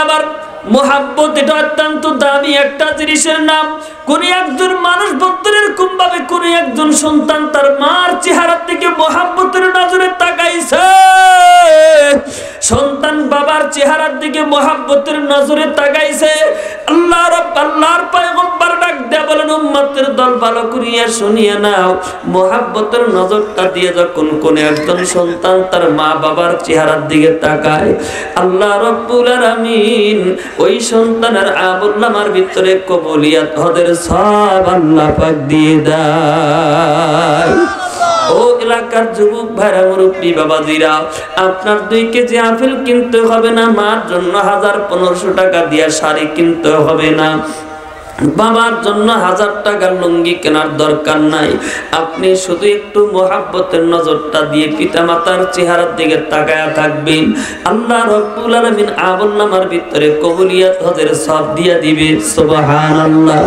আবার মোহাব্বত এটা অত্যন্ত দামি একটা জিনিসের নাম। কোন একজন মানুষ বন্ধুর এরকম ভাবে কোন একজন সন্তান তার মার চেহারার দিকে মোহাব্বতের নজরে তাকাইছে, সন্তান বাবার চেহারার দিকে মোহাব্বতের নজরে তাকাইছে, আল্লাহর পয়গম্বর ডাক দেয়া বলেন, উম্মতের দল ভালো করিয়া শুনিয়া নাও, মোহাব্বতের নজরটা দিয়ে যখন কোন একজন সন্তান তার মা বাবার চেহারার দিকে তাকায়, আল্লাহ রাব্বুল আলামিন ওই সন্তানের আমলনামার ভিতরে কবুলিয়াত হদের সব আল্লাহ পাক দিয়ে দেয়। ও এলাকার যুবক ভাইরা, মুরব্বী বাবাজিরা, আপনার 2 কেজি আপেল কিনতে হবে না, মার জন্য 1000-1500 টাকা দিয়া শাড়ি কিনতে হবে না, বাবার জন্য 1000 টাকার লুঙ্গি কেনার দরকার নাই। আপনি শুধু একটু মোহাব্বতের নজরটা দিয়ে পিতামাতার চেহারার দিকে তাকায়া থাকবেন, আল্লাহ রাব্বুল আলামিন আমলনামার ভিতরে কবুলিয়াত হজের সব দিয়া দিবে। সুবহানাল্লাহ।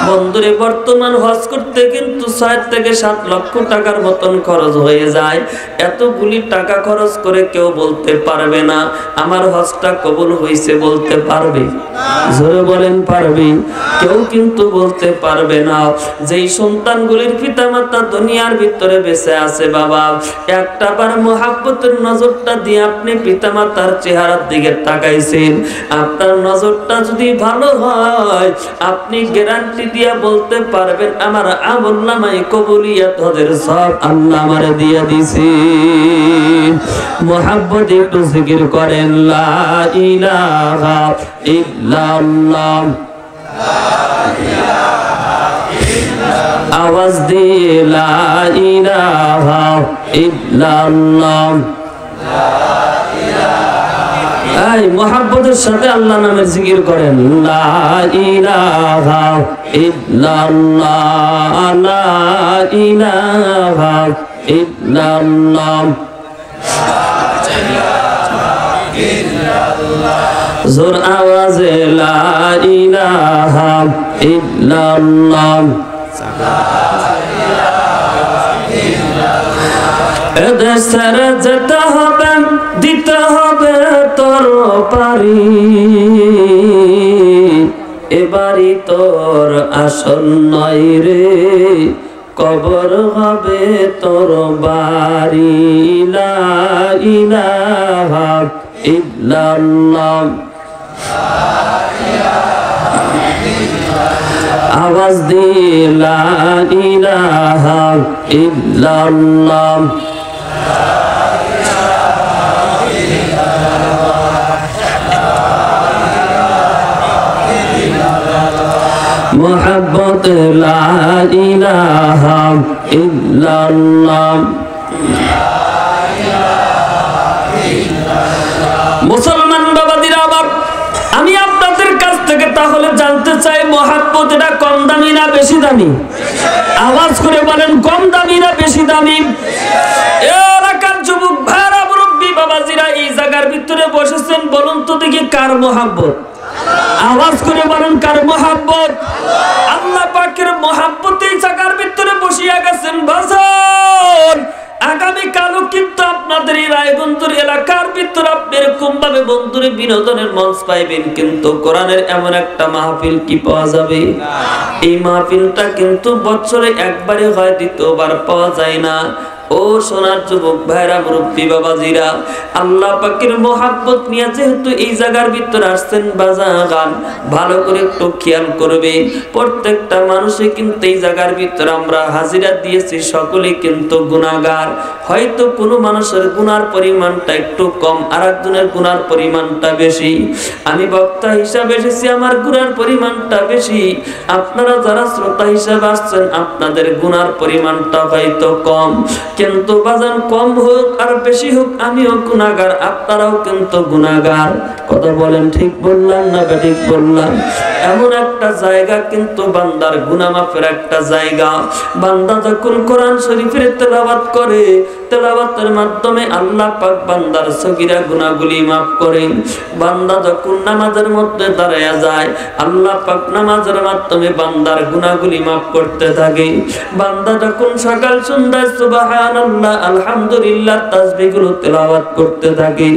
বন্ধুরে, বর্তমান হজ করতে কিন্তু 6 থেকে 7 লক্ষ টাকার মতন খরচ হয়ে যায়। এতগুলি টাকা খরচ করে কেউ বলতে পারবে না আমার হজটা কবুল হয়েছে, বলতে পারবে? জোরে বলেন, পারবে? কেউ কিন্তু বলতে পারবে না। যেই সন্তানগুলির পিতামাতা দুনিয়ার ভিতরে বেঁচে আছে, বাবা একটাবার মোহাব্বতের নজরটা দিয়ে আপনি পিতামাতার চেহারার দিকে তাকাইছেন, আপনার নজরটা যদি ভালো হয়, আপনি গ্যারান্টি দিয়ে বলতে পারবেন আমার আমলনামায় কবুলিয়াত হজের সব আল্লাহ আমারে দিয়ে দিয়েছে। মোহাব্বত একটু জিকির করেন, লা ইলাহা ইল্লাল্লাহ, আওয়াজ দিয়ে লা ইলাহা ইল্লাল্লাহ। এই মোহাব্বতের সাথে আল্লাহ নামের জিকির করেন, লা ইলাহা ইল্লাল্লাহ, লা ইলাহা ইল্লাল্লাহ। জোর আওয়াজে লা ইলাহা ইল্লাল্লাহ। এদেশের যেতে হবে, দিতে হবে তোর পারি, এবারই তোর আসল নয় রে, কবর হবে তোর বাড়ি, লা ইলাহা ইল্লাল্লাহ। আওয়াজ দিয়ে লা ইলাহা ইল্লাল্লাহ। মোহাব্বত লা ইলাহা ইল্লাল্লাহ। মুসলমান বাবাদিরা, আবার আমি আপনাদের কাছ থেকে তাহলে জানতে চাই, মোহাব্বত এটা কম দামি না বেশি দামি? আওয়াজ করে বলেন, কম দামি না বেশি দামি? এলাকার যুবক ভাইরা, মুরব্বী বাবাজিরা, এই জায়গার ভিতরে বসেছেন, বলুন তো দেখি কার মোহাব্বত? আওয়াজ করে বলেন, কার মোহাব্বত? আল্লাহ পাকের মোহাব্বত এই জায়গার ভিতরে বসিয়া গেছেন। বাজার আগামী কালও কিন্তু আপনাদের এই রায়গঞ্জের এলাকার ভিতরে আপনি এরকম ভাবে বন্ধুরে বিনোদনের মঞ্চ পাইবেন, কিন্তু কোরআনের এমন একটা মাহফিল কি পাওয়া যাবে? এই মাহফিলটা কিন্তু বছরে একবারে হয়, দ্বিতীয়বার পাওয়া যায় না। ও সোনার যুবক ভাইরা, মুরব্বী বাবাজিরা, আল্লাহ পাকের মোহাব্বত নিয়ে যেহেতু এই জায়গার ভিতরে আসছেন, বাজান ভালো করে একটু খেয়াল করবে। প্রত্যেকটা মানুষে কিন্তু এই জায়গার ভিতরে আমরা হাজিরা দিয়েছি, সকলে কিন্তু গুনাহগার। হয়তো কোনো মানুষের গুনার পরিমাণটা একটু কম, আর একজনের গুনার পরিমাণটা বেশি। আমি বক্তা হিসাবে এসেছি, আমার গুনার পরিমাণটা বেশি। আপনারা যারা শ্রোতা হিসাবে আসছেন, আপনাদের গুনার পরিমাণটা হয়তো কম, কিন্তু বাজান কম হোক আর বেশি হোক, আমিও গুনাহগার, আপনারাও কিন্তু গুনাহগার। কথা বলেন, ঠিক বললাম না ঠিক বললাম? এমন একটা জায়গা কিন্তু বান্দার গুনাহ মাফের একটা জায়গা। বান্দা যখন কোরআন শরীফের তেলাওয়াত করে, তেলাওয়াতের মাধ্যমে আল্লাহ পাক বান্দার সগীরা গুনাহগুলি মাফ করেন। বান্দা যখন নামাজের মধ্যে দাঁড়ায়া যায়, আল্লাহ পাক নামাজের মাধ্যমে বান্দার গুনাহগুলি মাফ করতে থাকে। বান্দা যখন সকাল সন্ধ্যায় সুবহান সুবহানাল্লাহ, আলহামদুলিল্লাহ তাসবিহগুলো তেলাওয়াত করতে থাকে,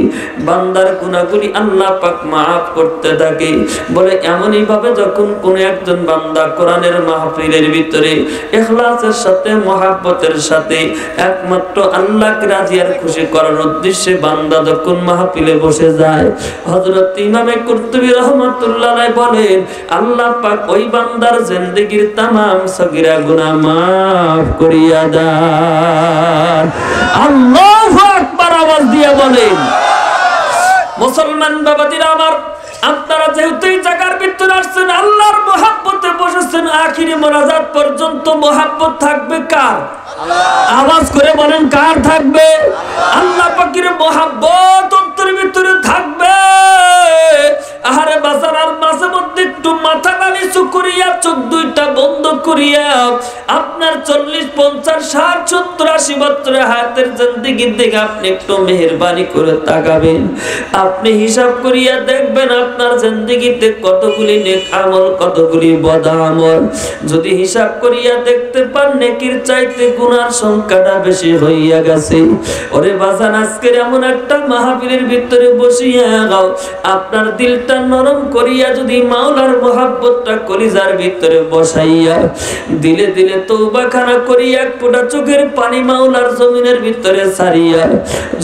বান্দার গুনাহগুলি আল্লাহ পাক maaf করতে থাকে। বলে এমনই ভাবে যখন কোন একজন বান্দা কোরআনের মাহফিলের ভিতরে ইখলাসের সাথে মহব্বতের সাথে একমাত্র আল্লাহকে রাজি আর খুশি করার উদ্দেশ্যে বান্দা যখন মাহফিলে বসে যায়, হযরত ইমামে কুরতুবী রাহমাতুল্লাহ আলাইহি বলেন আল্লাহ পাক ওই বান্দার জিন্দেগীর तमाम সগীরা গুনাহ maaf করিয়া দেন। আল্লাহু আকবার আওয়াজ দিয়ে বলেন। মুসলমান বাবাজিরা আমার, আপনারা যেহেতু এই জায়গার ভিতরে আসছেন, আল্লাহর মহব্বতে বসেছেন, আখিরি মোনাজাত পর্যন্ত মহব্বত থাকবে কার? আওয়াজ করে বলেন কার থাকবে? আল্লাহ পাকের মহব্বত অন্তরের ভিতরে থাকবে। আহারে বাজার আর মাঝে মধ্যে একটু মাথা নিচু করিয়া চোখ দুইটা বন্ধ করিয়া আপনার 40, 50, 60, 70, 80 বছরের হায়াতের জিন্দেগির দিকে আপনি একটু মেহেরবানি করে তাকাবেন। আপনি হিসাব করিয়া দেখবেন আপনার জিন্দেগিতে কতগুলি নেক আমল, কতগুলি বদ আমল। যদি হিসাব করিয়া দেখতে পান নেকির চাইতে গুনার সংখ্যাটা বেশি হইয়া গেছে। ওরে বাজান, আজকের এমন একটা মাহফিলের ভিতরে বসিয়া গাও, আপনার দিলটা নরম করিয়া যদি মাওলার মহব্বতটা কলিজার ভিতরে বসাইয়া দিলে দিলে তওবাখানা করিয়া এক ফোঁটা চোখের পানি মাওলার জমিনের ভিতরে ছাড়িয়া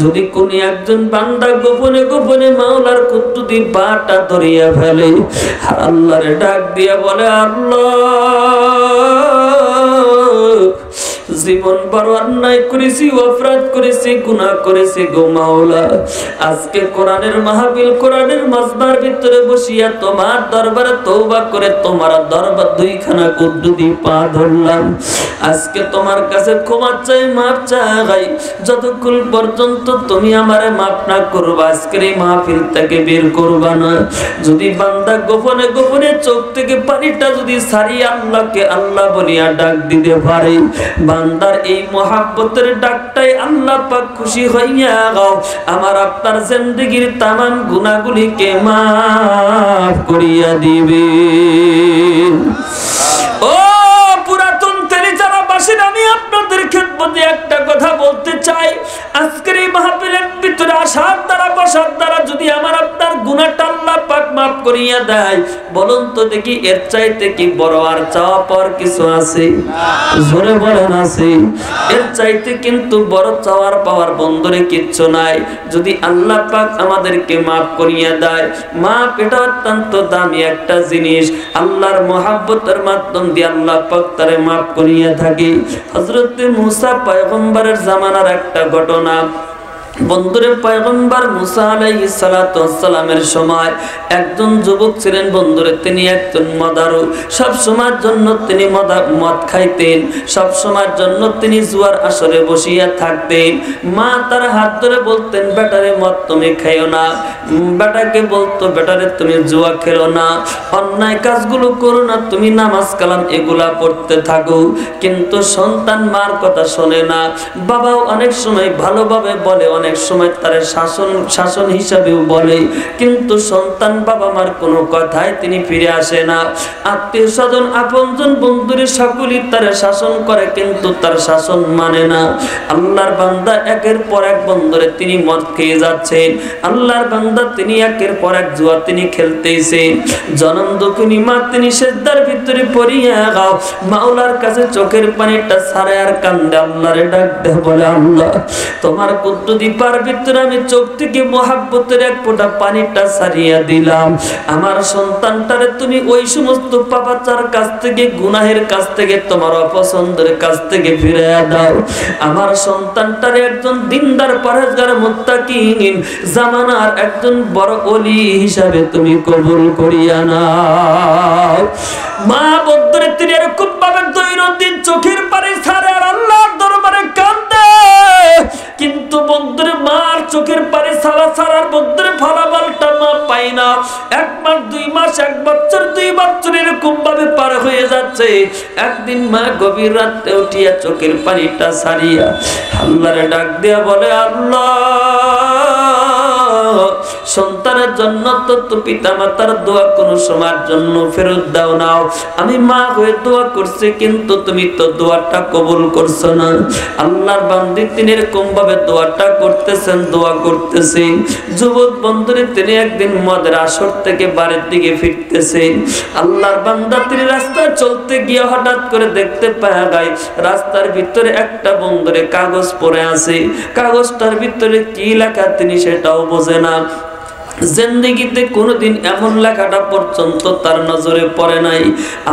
যদি কোন একজন বান্দা গোপনে গোপনে মাওলার কুদ্দুতি পাটা ধরিয়া ফেলে আর আল্লাহরে ডাক দিয়া বলে, আল্লাহ জীবন বড় অন্যায় করেছি, অপরাধ করেছি, গুনাহ করেছি গো মাওলা। আজকে কোরআনের মাহফিল, কোরআনের মাজমার ভিতরে বসিয়া তোমার দরবারে তওবা করে তোমার দরবার দুইখানা কুদ্দুতি পা ধরলাম। আজকে তোমার কাছে ক্ষমা চাই, মাপ চাই, যতক্ষণ পর্যন্ত তুমি আমারে মাপ না করবা আজকের এই মাহফিল থেকে বের করবা না। যদি বান্দা গোপনে গোপনে চোখ থেকে পানিটা যদি ছাড়িয়ে আল্লাহকে আল্লাহ বলিয়া ডাক দিতে পারে, বান্দার এই মহব্বতের ডাকটাই আল্লাহ পাক খুশি হইয়া গাও আমার আপনার জিন্দেগীর तमाम গুনাহগুলিকে maaf করিয়া দিবে। ও পুরাতন তেলিচারাবাসীর, আমি আপনাদের খেদমতে একটা কথা বলতে চাই। আজকের এই মাহফিলের ভিতরে আসার দ্বারা বসার দ্বারা যদি আমার আপনার গুনাহটা আল্লাহ পাক maaf করিয়া দেয়, বলুন তো দেখি এর চাইতে কি বড় আর চাওয়া পাওয়ার কিছু আছে? জোরে বলেন আছে? এর চাইতে কিন্তু বড় চাওয়ার পাওয়ার বন্ধরে কিচ্ছু নাই। যদি আল্লাহ পাক আমাদেরকে maaf করিয়া দেয়, মাপ এটা অত্যন্ত দামি একটা জিনিস। আল্লাহর মহব্বতের মাধ্যম দিয়ে আল্লাহ পাক তারে maaf করিয়া থাকে। হযরত মুসা পয়গম্বরের জামানার একটা ঘটনা। বন্ধুরে, পয়গম্বর মুসা আলাইহিস সালাতু ওয়াস সালামের সময় একজন যুবক ছিলেন। বন্ধুরে, তিনি একজন মদারু। সব সময়ের জন্য তিনি মদ খাইতেন, সব সময়ের জন্য তিনি জুয়ার আসরে বসিয়া থাকতেন। মা তার হাত ধরে বলতেন, বেটারে মদ তুমি খাইও না। বেটাকে বলতো, বেটারে তুমি জুয়া খেলো না, অন্যায় কাজগুলো করো না, তুমি নামাজ কালাম এগুলা পড়তে থাকো। কিন্তু সন্তান মার কথা শোনে না। বাবাও অনেক সময় ভালোভাবে বলে, অনেক সময় তার শাসন হিসাবেও বলে, কিন্তু সন্তান বাবা মার কোনো কথায় তিনি ফিরে আসে না। আত্মীয় স্বজন আপনজন বন্ধুরে সকলেই তার শাসন করে, কিন্তু তার শাসন মানে না। আল্লাহর বান্দা একের পর এক বন্ধুরে তিনি মদ খেয়ে যাচ্ছেন। আল্লাহর বান্দা তিনি একের পর এক জুয়া তিনি খেলতেছেন। জনম দুঃখিনী মা তিনি সেজদার ভিতরে পড়িয়া গাও মাওলার কাছে চোখের পানিটা ছাড়ে আর কান্দে আল্লাহরে ডাক দে, বলে আল্লাহ তোমার কুদ্দুতি পার ভিতরে আমি চোখ থেকে মহব্বতের এক ফোঁটা পানিটা ছাড়িয়া দিলাম। আমার সন্তানটারে তুমি ওই সমস্ত পাপাচার কাছ থেকে, গুনাহের কাছ থেকে, তোমার অপছন্দের কাছ থেকে ফিরাইয়া দাও। আমার সন্তানটারে একজন দিনদার পরহেজগার মুত্তাকিন জামানার একজন বড় ওলি হিসাবে তুমি কবুল করিয়া নাও। মা বন্ধুরে তিনি এরকম ভাবে দৈনন্দিন চোখের পানি ছাড়ে আর আল্লাহর দরবারে কান্দে। কিন্তু বন্ধুরে মার চোখের পানি ছাড়ার বন্ধুরে ফলাফলটা মা পাই না। 1 মাস 2 মাস 1 বছর 2 বছর এরকম ভাবে পার হয়ে যাচ্ছে। একদিন মা গভীর রাতে উঠিয়া চোখের পানিটা ছাড়িয়া আল্লাহরে ডাক দিয়া বলে, আল্লাহ সন্তানের জন্য তো পিতামাতার দোয়া কোনো সময়ের জন্য ফেরত দাও নাও। আমি মা হয়ে দোয়া করছি, কিন্তু তুমি তো দোয়াটা কবুল করছো না। আল্লাহর বান্দী তিনি এরকম ভাবে দোয়াটা করতেছেন, দোয়া করতেছেন। যুবক বন্ধুরে তিনি একদিন মদের আসর থেকে বাড়ির দিকে ফিরতেছেন। আল্লাহর বান্দা তিনি রাস্তায় চলতে গিয়ে হঠাৎ করে দেখতে পাওয়া যায় রাস্তার ভিতরে একটা বন্ধুরে কাগজ পড়ে আছে। কাগজটার ভিতরে কি লেখা তিনি সেটাও বোঝে না। জিন্দেগিতে কোনোদিন এমন লেখাটা পর্যন্ত তার নজরে পড়ে নাই।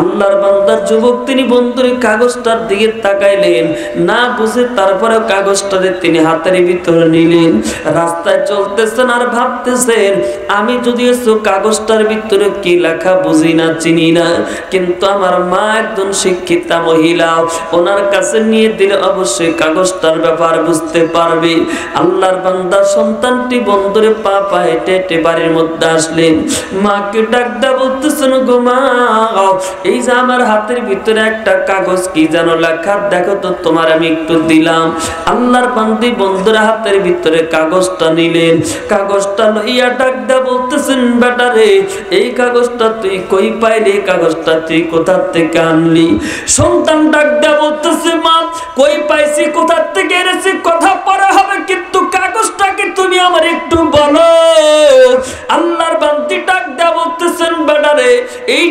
আল্লাহর বান্দার যুবক তিনি বন্ধুর কাগজটার দিকে তাকাইলেন, না বুঝে তারপরে কাগজটারে তিনি হাতের ভিতরে নিলেন। রাস্তায় চলতেছেন আর ভাবতেছেন, আমি যদিও কাগজটার ভিতরে কি লেখা বুঝি না, চিনি না, কিন্তু আমার মা একজন শিক্ষিতা মহিলা, ওনার কাছে নিয়ে দিলে অবশ্যই কাগজটার ব্যাপার বুঝতে পারবে। আল্লাহর বান্দার সন্তানটি বন্ধুরে পা পা হেঁটে হেঁটে বাড়ির মধ্যে আসলেন। মাকে ডাক দা বলতেছেন, গো মা, এই যে আমার হাতের ভিতরে একটা কাগজ কি যেন লেখা, দেখো তো তোমার আমি একটু দিলাম। আল্লাহর বান্দি বন্ধুরা হাতের ভিতরে কাগজটা নিলেন। কাগজটা লইয়া ডাক দা বলতেছেন, বেটা রে, এই কাগজটা তুই কই পাইলি? এই কাগজটা তুই কোথা থেকে আনলি? সন্তান ডাক দা বলতেছে, মা, কই পাইছি, কোথা থেকে এনেছি কথা পরে হবে, কিন্তু কাগজটাকে তুমি আমার একটু বলো। আল্লাহর বান্দি ডাক দেয়া বলতেছেন, বেটারে, এই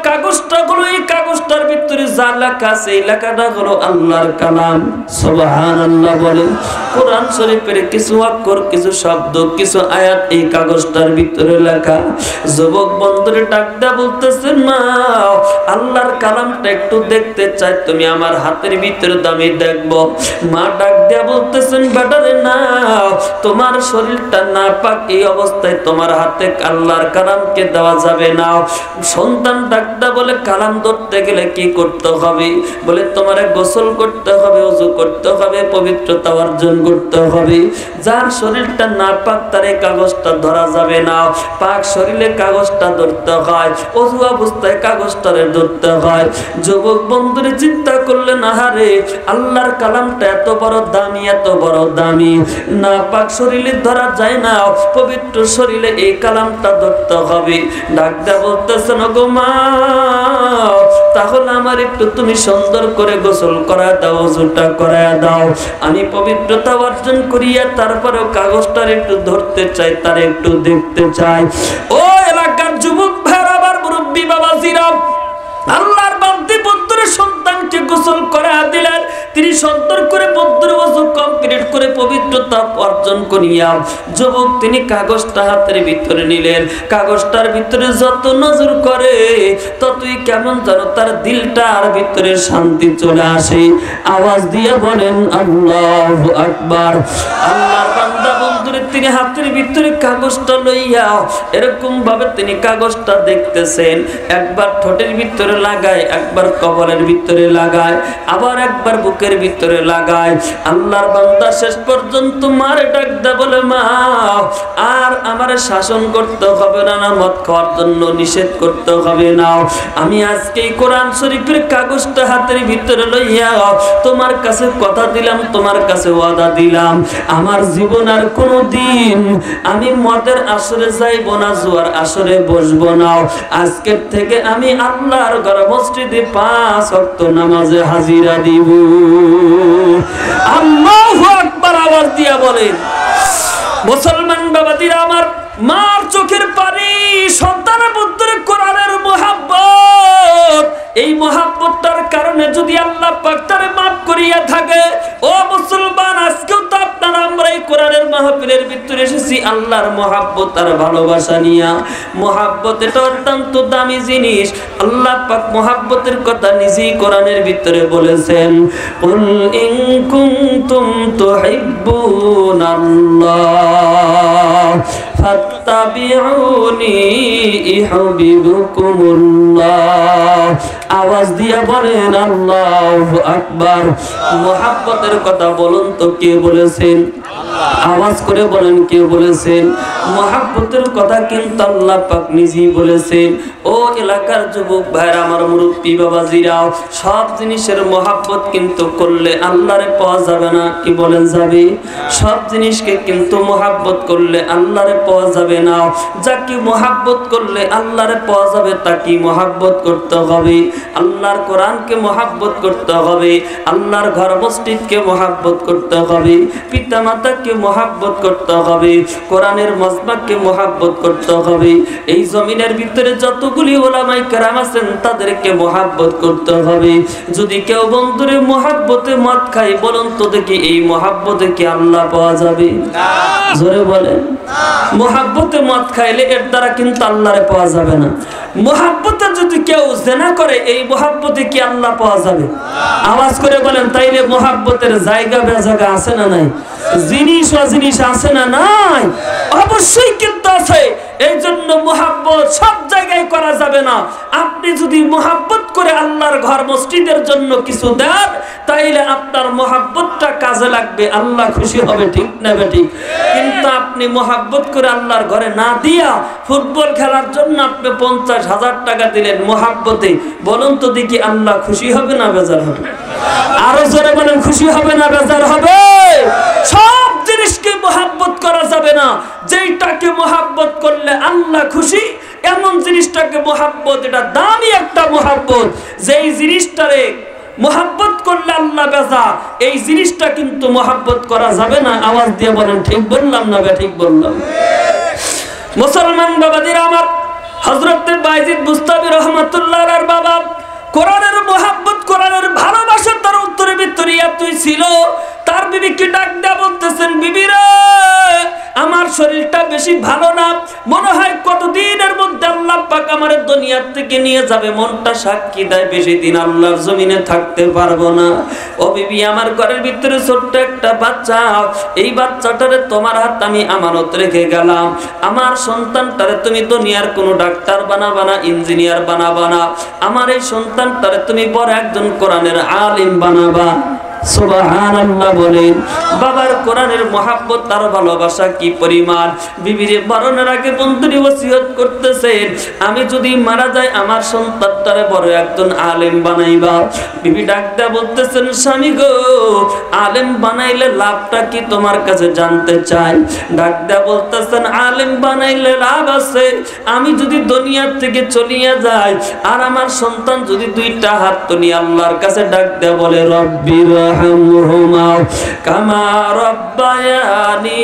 কাগজটা হলো, এই কাগজটার ভিতরে যা লেখা আছে এই লেখাটা হলো আল্লাহর কালাম। সুবহানাল্লাহ বলে। কোরআন শরীফের কিছু অক্ষর, কিছু শব্দ, কিছু আয়াত এই কাগজটার ভিতরে লেখা। যুবক বন্ধুরে ডাক দেয়া বলতেছেন, মা, আল্লাহর কালামটা একটু দেখতে চাই, তুমি আমার হাতের ভিতরে দামি দেখবো। মা ডাক দেয়া বলতেছেন, বেটারে, না, তোমার শরীরটা না পাক, এই অবস্থায় তোমার হাতে আল্লাহর কালামকে দেওয়া যাবে না। সন্তান ডাকটা বলে, কালাম ধরতে গেলে কি করতে হবে? বলে, তোমারে গোসল করতে হবে, ওযু করতে হবে, পবিত্রতা অর্জন করতে হবে। যার শরীরটা না পাক তার এই কাগজটা ধরা যাবে না। পাক শরীরে কাগজটা ধরতে হয়, ওযু অবস্থায় কাগজটারে ধরতে হয়। যুবক বন্ধুরে চিন্তা করলেন, আহারে, আল্লাহর কালামটা এত বড় দামি, এত বড় দামি, না পাক শরীরে ধরা যায় না, পবিত্র শরীরে এই কালামটা ধরতে হবে। ডাকটা বলতেছেন, গো মা, তাহলে আমার একটু তুমি সুন্দর করে গোসল করা দাও, ওযুটা করায়া দাও, আমি পবিত্রতা অর্জন করিয়া তারপরেও কাগজটার একটু ধরতে চাই, তার একটু দেখতে চাই। ও এলাকার যুবক ভাইরা, আবার মুরব্বী বাবাজিরা, আল্লাহর বান্দি বন্ধুর সন্তানকে গোসল করায়া দিলেন। তিনি সুন্দর করে বন্ধুর ওযু কমপ্লিট করে পবিত্রতা অর্জন করিয়া যুবক তিনি কাগজটা হাতের ভিতরে নিলেন। কাগজটার ভিতরে যত নজর করে ততই কেমন যেন তার দিলটার ভিতরে শান্তি চলে আসে। আওয়াজ দিয়ে বলেন আল্লাহু আকবার। আল্লাহর বান্দা বন্ধুরে তিনি হাতের ভিতরে কাগজটা লইয়া এরকম ভাবে তিনি কাগজটা দেখতেছেন। একবার ঠোঁটের ভিতরে লাগায়, একবার কপালের ভিতরে লাগায়, আবার একবার বুকের ভিতরে লাগায়। আল্লাহর বান্দা শেষ পর্যন্ত মারে ডাক দে বলে, মা, আর আমারে শাসন করতে হবে না, না মদ খাওয়ার জন্য নিষেধ করতে হবে না। আমি আজকে কোরআন শরীফের কাগজটা হাতের ভিতরে লইয়া তোমার কাছে কথা দিলাম, তোমার কাছে ওয়াদা দিলাম, আমার জীবন আর কোনোদিন আমি মদের আসরে যাইব না, জুয়ার আসরে বসবো না। আজকের থেকে আমি আল্লাহর ঘর মসজিদে 5 ওয়াক্ত নামাজে হাজিরা দিব। আল্লাহু আকবার আওয়াজ দিয়া বলেন। মুসলমান বাবাদিরা আমার, মার চোখের পানি, সন্তানের মধ্যে কোরআনের মহব্বত, এই মহব্বতটার কারণে যদি আল্লাহ পাক তারে মাফ করিয়া থাকে, ও মুসলমান, আজকেও তো আপনারা আমরা এই কোরআনের মাহফিলের ভিতরে এসেছি আল্লাহর মহব্বত আর ভালোবাসা নিয়া। মহব্বত এটা অত্যন্ত দামি জিনিস। আল্লাহ পাক মহব্বতের কথা নিজেই কোরআনের ভিতরে বলেছেন, কুল ইন কুনতুম তুহিব্বুনাল্লাহ ফাত্তাবিউনি ইউহিব্বুকুমুল্লাহ। আওয়াজ দিয়ে বলেন আল্লাহু আকবার। মহব্বতের কথা বলুন তো কে বলেছেন? আওয়াজ করে বলেন কে বলেছেন? মহাব্বতের কথা কিন্তু আল্লাহ পাক নিজেই বলেছেন। ও এলাকার যুবক ভাইরা, আমার মুরব্বী বাবাজিরাও, সব জিনিসের মহাব্বত কিন্তু করলে আল্লাহরে পাওয়া যাবে না। কি বলেন যাবে? সব জিনিসকে কিন্তু মহাব্বত করলে আল্লাহরে পাওয়া যাবে না। যাকে মহাব্বত করলে আল্লাহরে পাওয়া যাবে তাকে মহাব্বত করতে হবে। আল্লাহর কোরআনকে মহাব্বত করতে হবে, আল্লাহর ঘর মসজিদকে মহাব্বত করতে হবে, পিতা মাতাকে মহাব্বত করতে হবে, কোরআনের মজমাকে মহাব্বত করতে হবে। এই জমিনের ভিতরে যতগুলি ওলামায়ে কেরাম আছেন তাদেরকে মহাব্বত করতে হবে। যদি কেউ বন্ধুরে মহাব্বতে মদ খায়, বলুন তো দেখি এই মহাব্বতে কি আল্লাহ পাওয়া যাবে? জোরে বলেন। মহাব্বতে মদ খাইলে এর দ্বারা কিন্তু আল্লাহরে পাওয়া যাবে না। মহাব্বতে যদি কেউ জিনা করে, এই মহাব্বতে কি আল্লাহ পাওয়া যাবে? আওয়াজ করে বলেন। তাইলে মহাব্বতের জায়গা বেজায়গা আছে না নাই? জিনিস অজিনিস আছে না নাই? অবশ্যই কিন্তু আছে। এই জন্য মহাব্বত সব জায়গায় করা যাবে না। আপনি যদি মহাব্বত করে আল্লাহর ঘর মসজিদের জন্য কিছু দেন, তাইলে আপনার মহাব্বতটা কাজে লাগবে, আল্লাহ খুশি হবে। ঠিক না বেঠিক? কিন্তু আপনি মহাব্বত করে আল্লাহর ঘরে না দিয়া ফুটবল খেলার জন্য আপনি 50,000 টাকা দিলেন মহাব্বতে, বলুন তো দেখি আল্লাহ খুশি হবে না বেজার হবে? আরো জোরে বলেন, খুশি হবে না বেজার হবে? সব জিনিসকে মহাব্বত করা যাবে না। যেইটাকে মহাব্বত করলে আল্লাহ খুশি, এমন জিনিসটাকে মহাব্বত, এটা দামি একটা মহাব্বত। যেই জিনিসটারে মহাব্বত করলে আল্লাহ বেজা, এই জিনিসটা কিন্তু মহাব্বত করা যাবে না। আওয়াজ দিয়ে বলেন, ঠিক বললাম না ঠিক বললাম? মুসলমান বাবাদিরা আমার, হযরত বাইজিদ বুস্তামি রাহমাতুল্লাহর বাবা কোরআনের মহাব্বত, কোরআনের ভালোবাসা তার উত্তরে ভিতরে এতই ছিল, তার বিবিকে ডাক দেয়া বলতেছেন, বিবি রে, আমার শরীরটা বেশি ভালো না, মনে হয় কতদিনের মধ্যে আল্লাহ পাক আমার দুনিয়া থেকে নিয়ে যাবে। মনটা সাক্ষী দেয় বেশি দিন আল্লাহর জমিনে থাকতে পারবো না। ও বিবি, আমার ঘরের ভিতরে ছোট্ট একটা বাচ্চা, এই বাচ্চাটারে তোমার হাতে আমি আমানত রেখে গেলাম। আমার সন্তানটারে তুমি দুনিয়ার কোনো ডাক্তার বানাবা না, ইঞ্জিনিয়ার বানাবা না, আমার এই সন্তানটারে তুমি বড় একজন কোরআনের আলিম বানাবা। সুবহানাল্লাহ বলেন। বাবার কোরআনের মহাব্বত আর ভালোবাসা কি পরিমাণ! বিবিরে মরণের আগে বন্ধুরি ওসিয়ত করতেছেন, আমি যদি মারা যাই আমার সন্তানটারে বড় একজন আলেম বানাইবা। বিবি ডাক দেয়া বলতেছেন, স্বামী গো, আলেম বানাইলে লাভটা কি তোমার কাছে জানতে চাই। ডাক দেয়া বলতেছেন, আলেম বানাইলে লাভ আছে। আমি যদি দুনিয়ার থেকে চলিয়া যাই আর আমার সন্তান যদি দুইটা হাত তুলি আল্লাহর কাছে ডাক দেয়া বলে, রব্বির রহমহুমা কামা রব্বায়ানি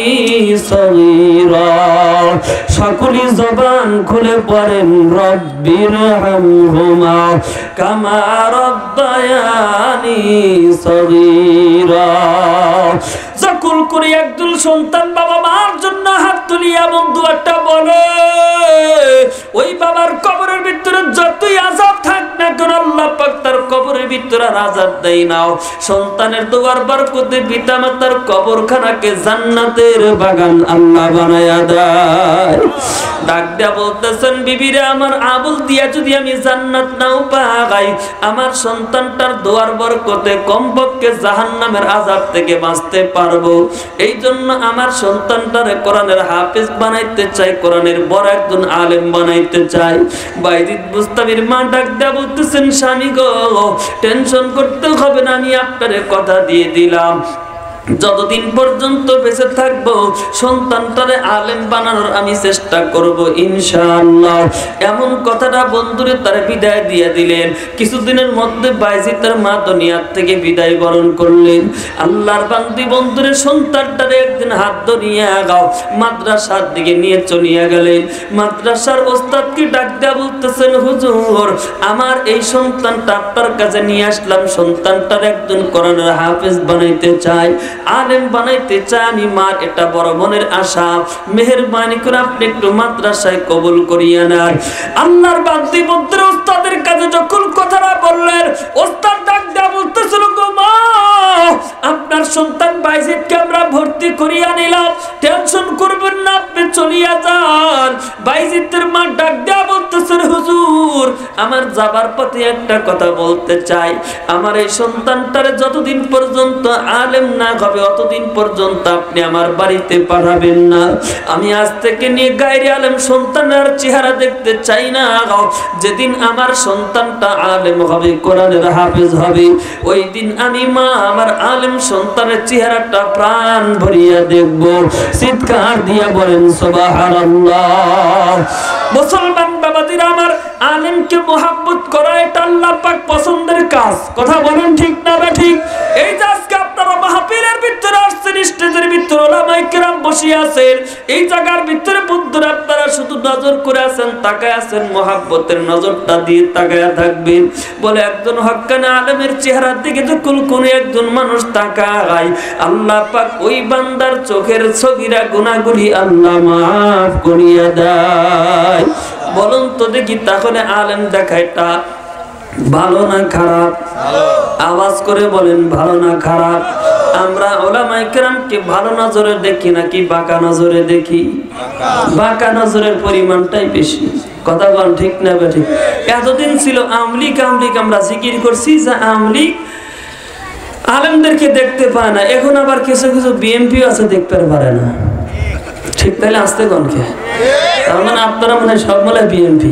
সগীরা। সকলি জবান খুলে পড়েন, রব্বির রহমহুমা কামা রব্বায়ানি সগীরা। যখন করে একজন সন্তান বাবা মার জন্য হাত তুলিয়া এমন দুয়াটা বলে, ওই বাবার কবরের ভিতরে যতই আযাব থাক না কেন আল্লাহ পাক তার কবরের ভিতরে আযাব দেয় না। সন্তানের দোয়ার বরকতে পিতা মাতার কবরখানাকে জান্নাতের বাগান আল্লাহ বানায়া দেয়। ডাক দেয়া বলতেছেন, বিবিরে, আমার আমল দিয়া যদি আমি জান্নাত নাও পাই, আমার সন্তানটার দোয়ার বরকতে কমপক্ষে জাহান্নামের আযাব থেকে বাঁচতে পারবো। এই জন্য আমার সন্তানটারে কোরআনের হাফেজ বানাইতে চাই, কোরআনের বড় একজন আলেম বানাইতে চাই। বাইজিদ বুস্তামির মা ডাক দেয়া বলতেছেন, স্বামী গো, টেনশন করতে হবে না, আমি আপনারে কথা দিয়ে দিলাম, যতদিন পর্যন্ত বেঁচে থাকবো সন্তানটারে আলেম বানানোর আমি চেষ্টা করব ইনশাআল্লাহ। এমন কথাটা বন্ধুরে তার বিদায় দিয়ে দিলেন। কিছুদিনের মধ্যে বাইজিদের মা দুনিয়ার থেকে বিদায় বরণ করলেন। আল্লাহর বান্দি বন্ধুরে সন্তানটারে একদিন হাত ধরিয়া গাও মাদ্রাসার দিকে নিয়ে চলিয়া গেলেন। মাদ্রাসার ওস্তাদকে ডাক দেয়া বলতেছেন, হুজুর, আমার এই সন্তানটা আপনার কাছে নিয়ে আসলাম, সন্তানটার একজন কোরআনের হাফেজ বানাইতে চাই, আলেম বানাইতে চাই আমি, মার এটা বড় মনের আশা, মেহেরবানি করে আপনি একটু মাদ্রাসায় কবুল করিয়া নেন। আল্লাহর বান্দি বন্ধুর ওস্তাদের কাছে যখন কথাটা বললেন, ওস্তাদ ডাক দেয়া বলতেছিল, গো মা, আপনার আপনার সন্তান বাইজিদকে আমরা ভর্তি করিয়া নিলাম, টেনশন করবেন না, আপনি চলিয়া যান। বাইজিদের মা ডাক দেয়া বলতেছেন, হুজুর আমার যাবার পথে একটা কথা বলতে চাই, আমার এই সন্তানটারে যতদিন পর্যন্ত আলেম না হবে অতদিন পর্যন্ত আপনি আমার বাড়িতে পাঠাবেন না। আমি আজ থেকে নিয়ে গায়রে আলেম সন্তানের চেহারা দেখতে চাই না। যেদিন আমার সন্তানটা আলেম হবে, কোরআনের হাফেজ হবে, ওই দিন আমি মা আমার আলেম সন্তানের চেহারাটা প্রাণ ভরিয়া দেখব। চিৎকার দিয়া বলেন সুবহানাল্লাহ। মুসলমান বাবাজিরা আমার, আলেমকে মোহাব্বত করা এটা আল্লাহ পাক পছন্দের কাজ। কথা বলেন ঠিক না ঠিক? এই যে আজকে আপনারা মাহফিলের ভিতরে আসছেন, স্টেজের ভিতরে ওলামায়ে কেরাম বসে আছেন, এই জায়গার ভিতরে বন্ধুরা আপনারা শুধু নজর করে আছেন, তাকায় আছেন, মোহাব্বতের নজরটা দিয়ে তাকায় থাকবেন। বলে একজন হক্কানি আলেমের চেহারার দিকে যখন কোনো একজন মানুষ তাকায়, আল্লাহ পাক ওই বান্দার চোখের সগীরা গুনাহগুলি আল্লাহ মাফ করিয়া দেয়। বলুন তো দেখি, তাহলে আলেম দেখাটা ভালো না খারাপ? আওয়াজ করে বলেন, ভালো না খারাপ? আমরা ওলামায়ে কেরামকে ভালো নজরে দেখি নাকি বাঁকা নজরে দেখি? বাঁকা নজরের পরিমাণটাই বেশি। কথা বল ঠিক না ঠিক? এতদিন ছিল আমলিক আমলিক, আমরা জিকির করছি যে আমলিক আলেমদেরকে দেখতে পায় না, এখন আবার কিছু কিছু বিএমপি আছে দেখতে পারে না। ঠিক তাহলে আসতে কনকে? তার মানে আপনারা মনে সব বলে বিএনপি।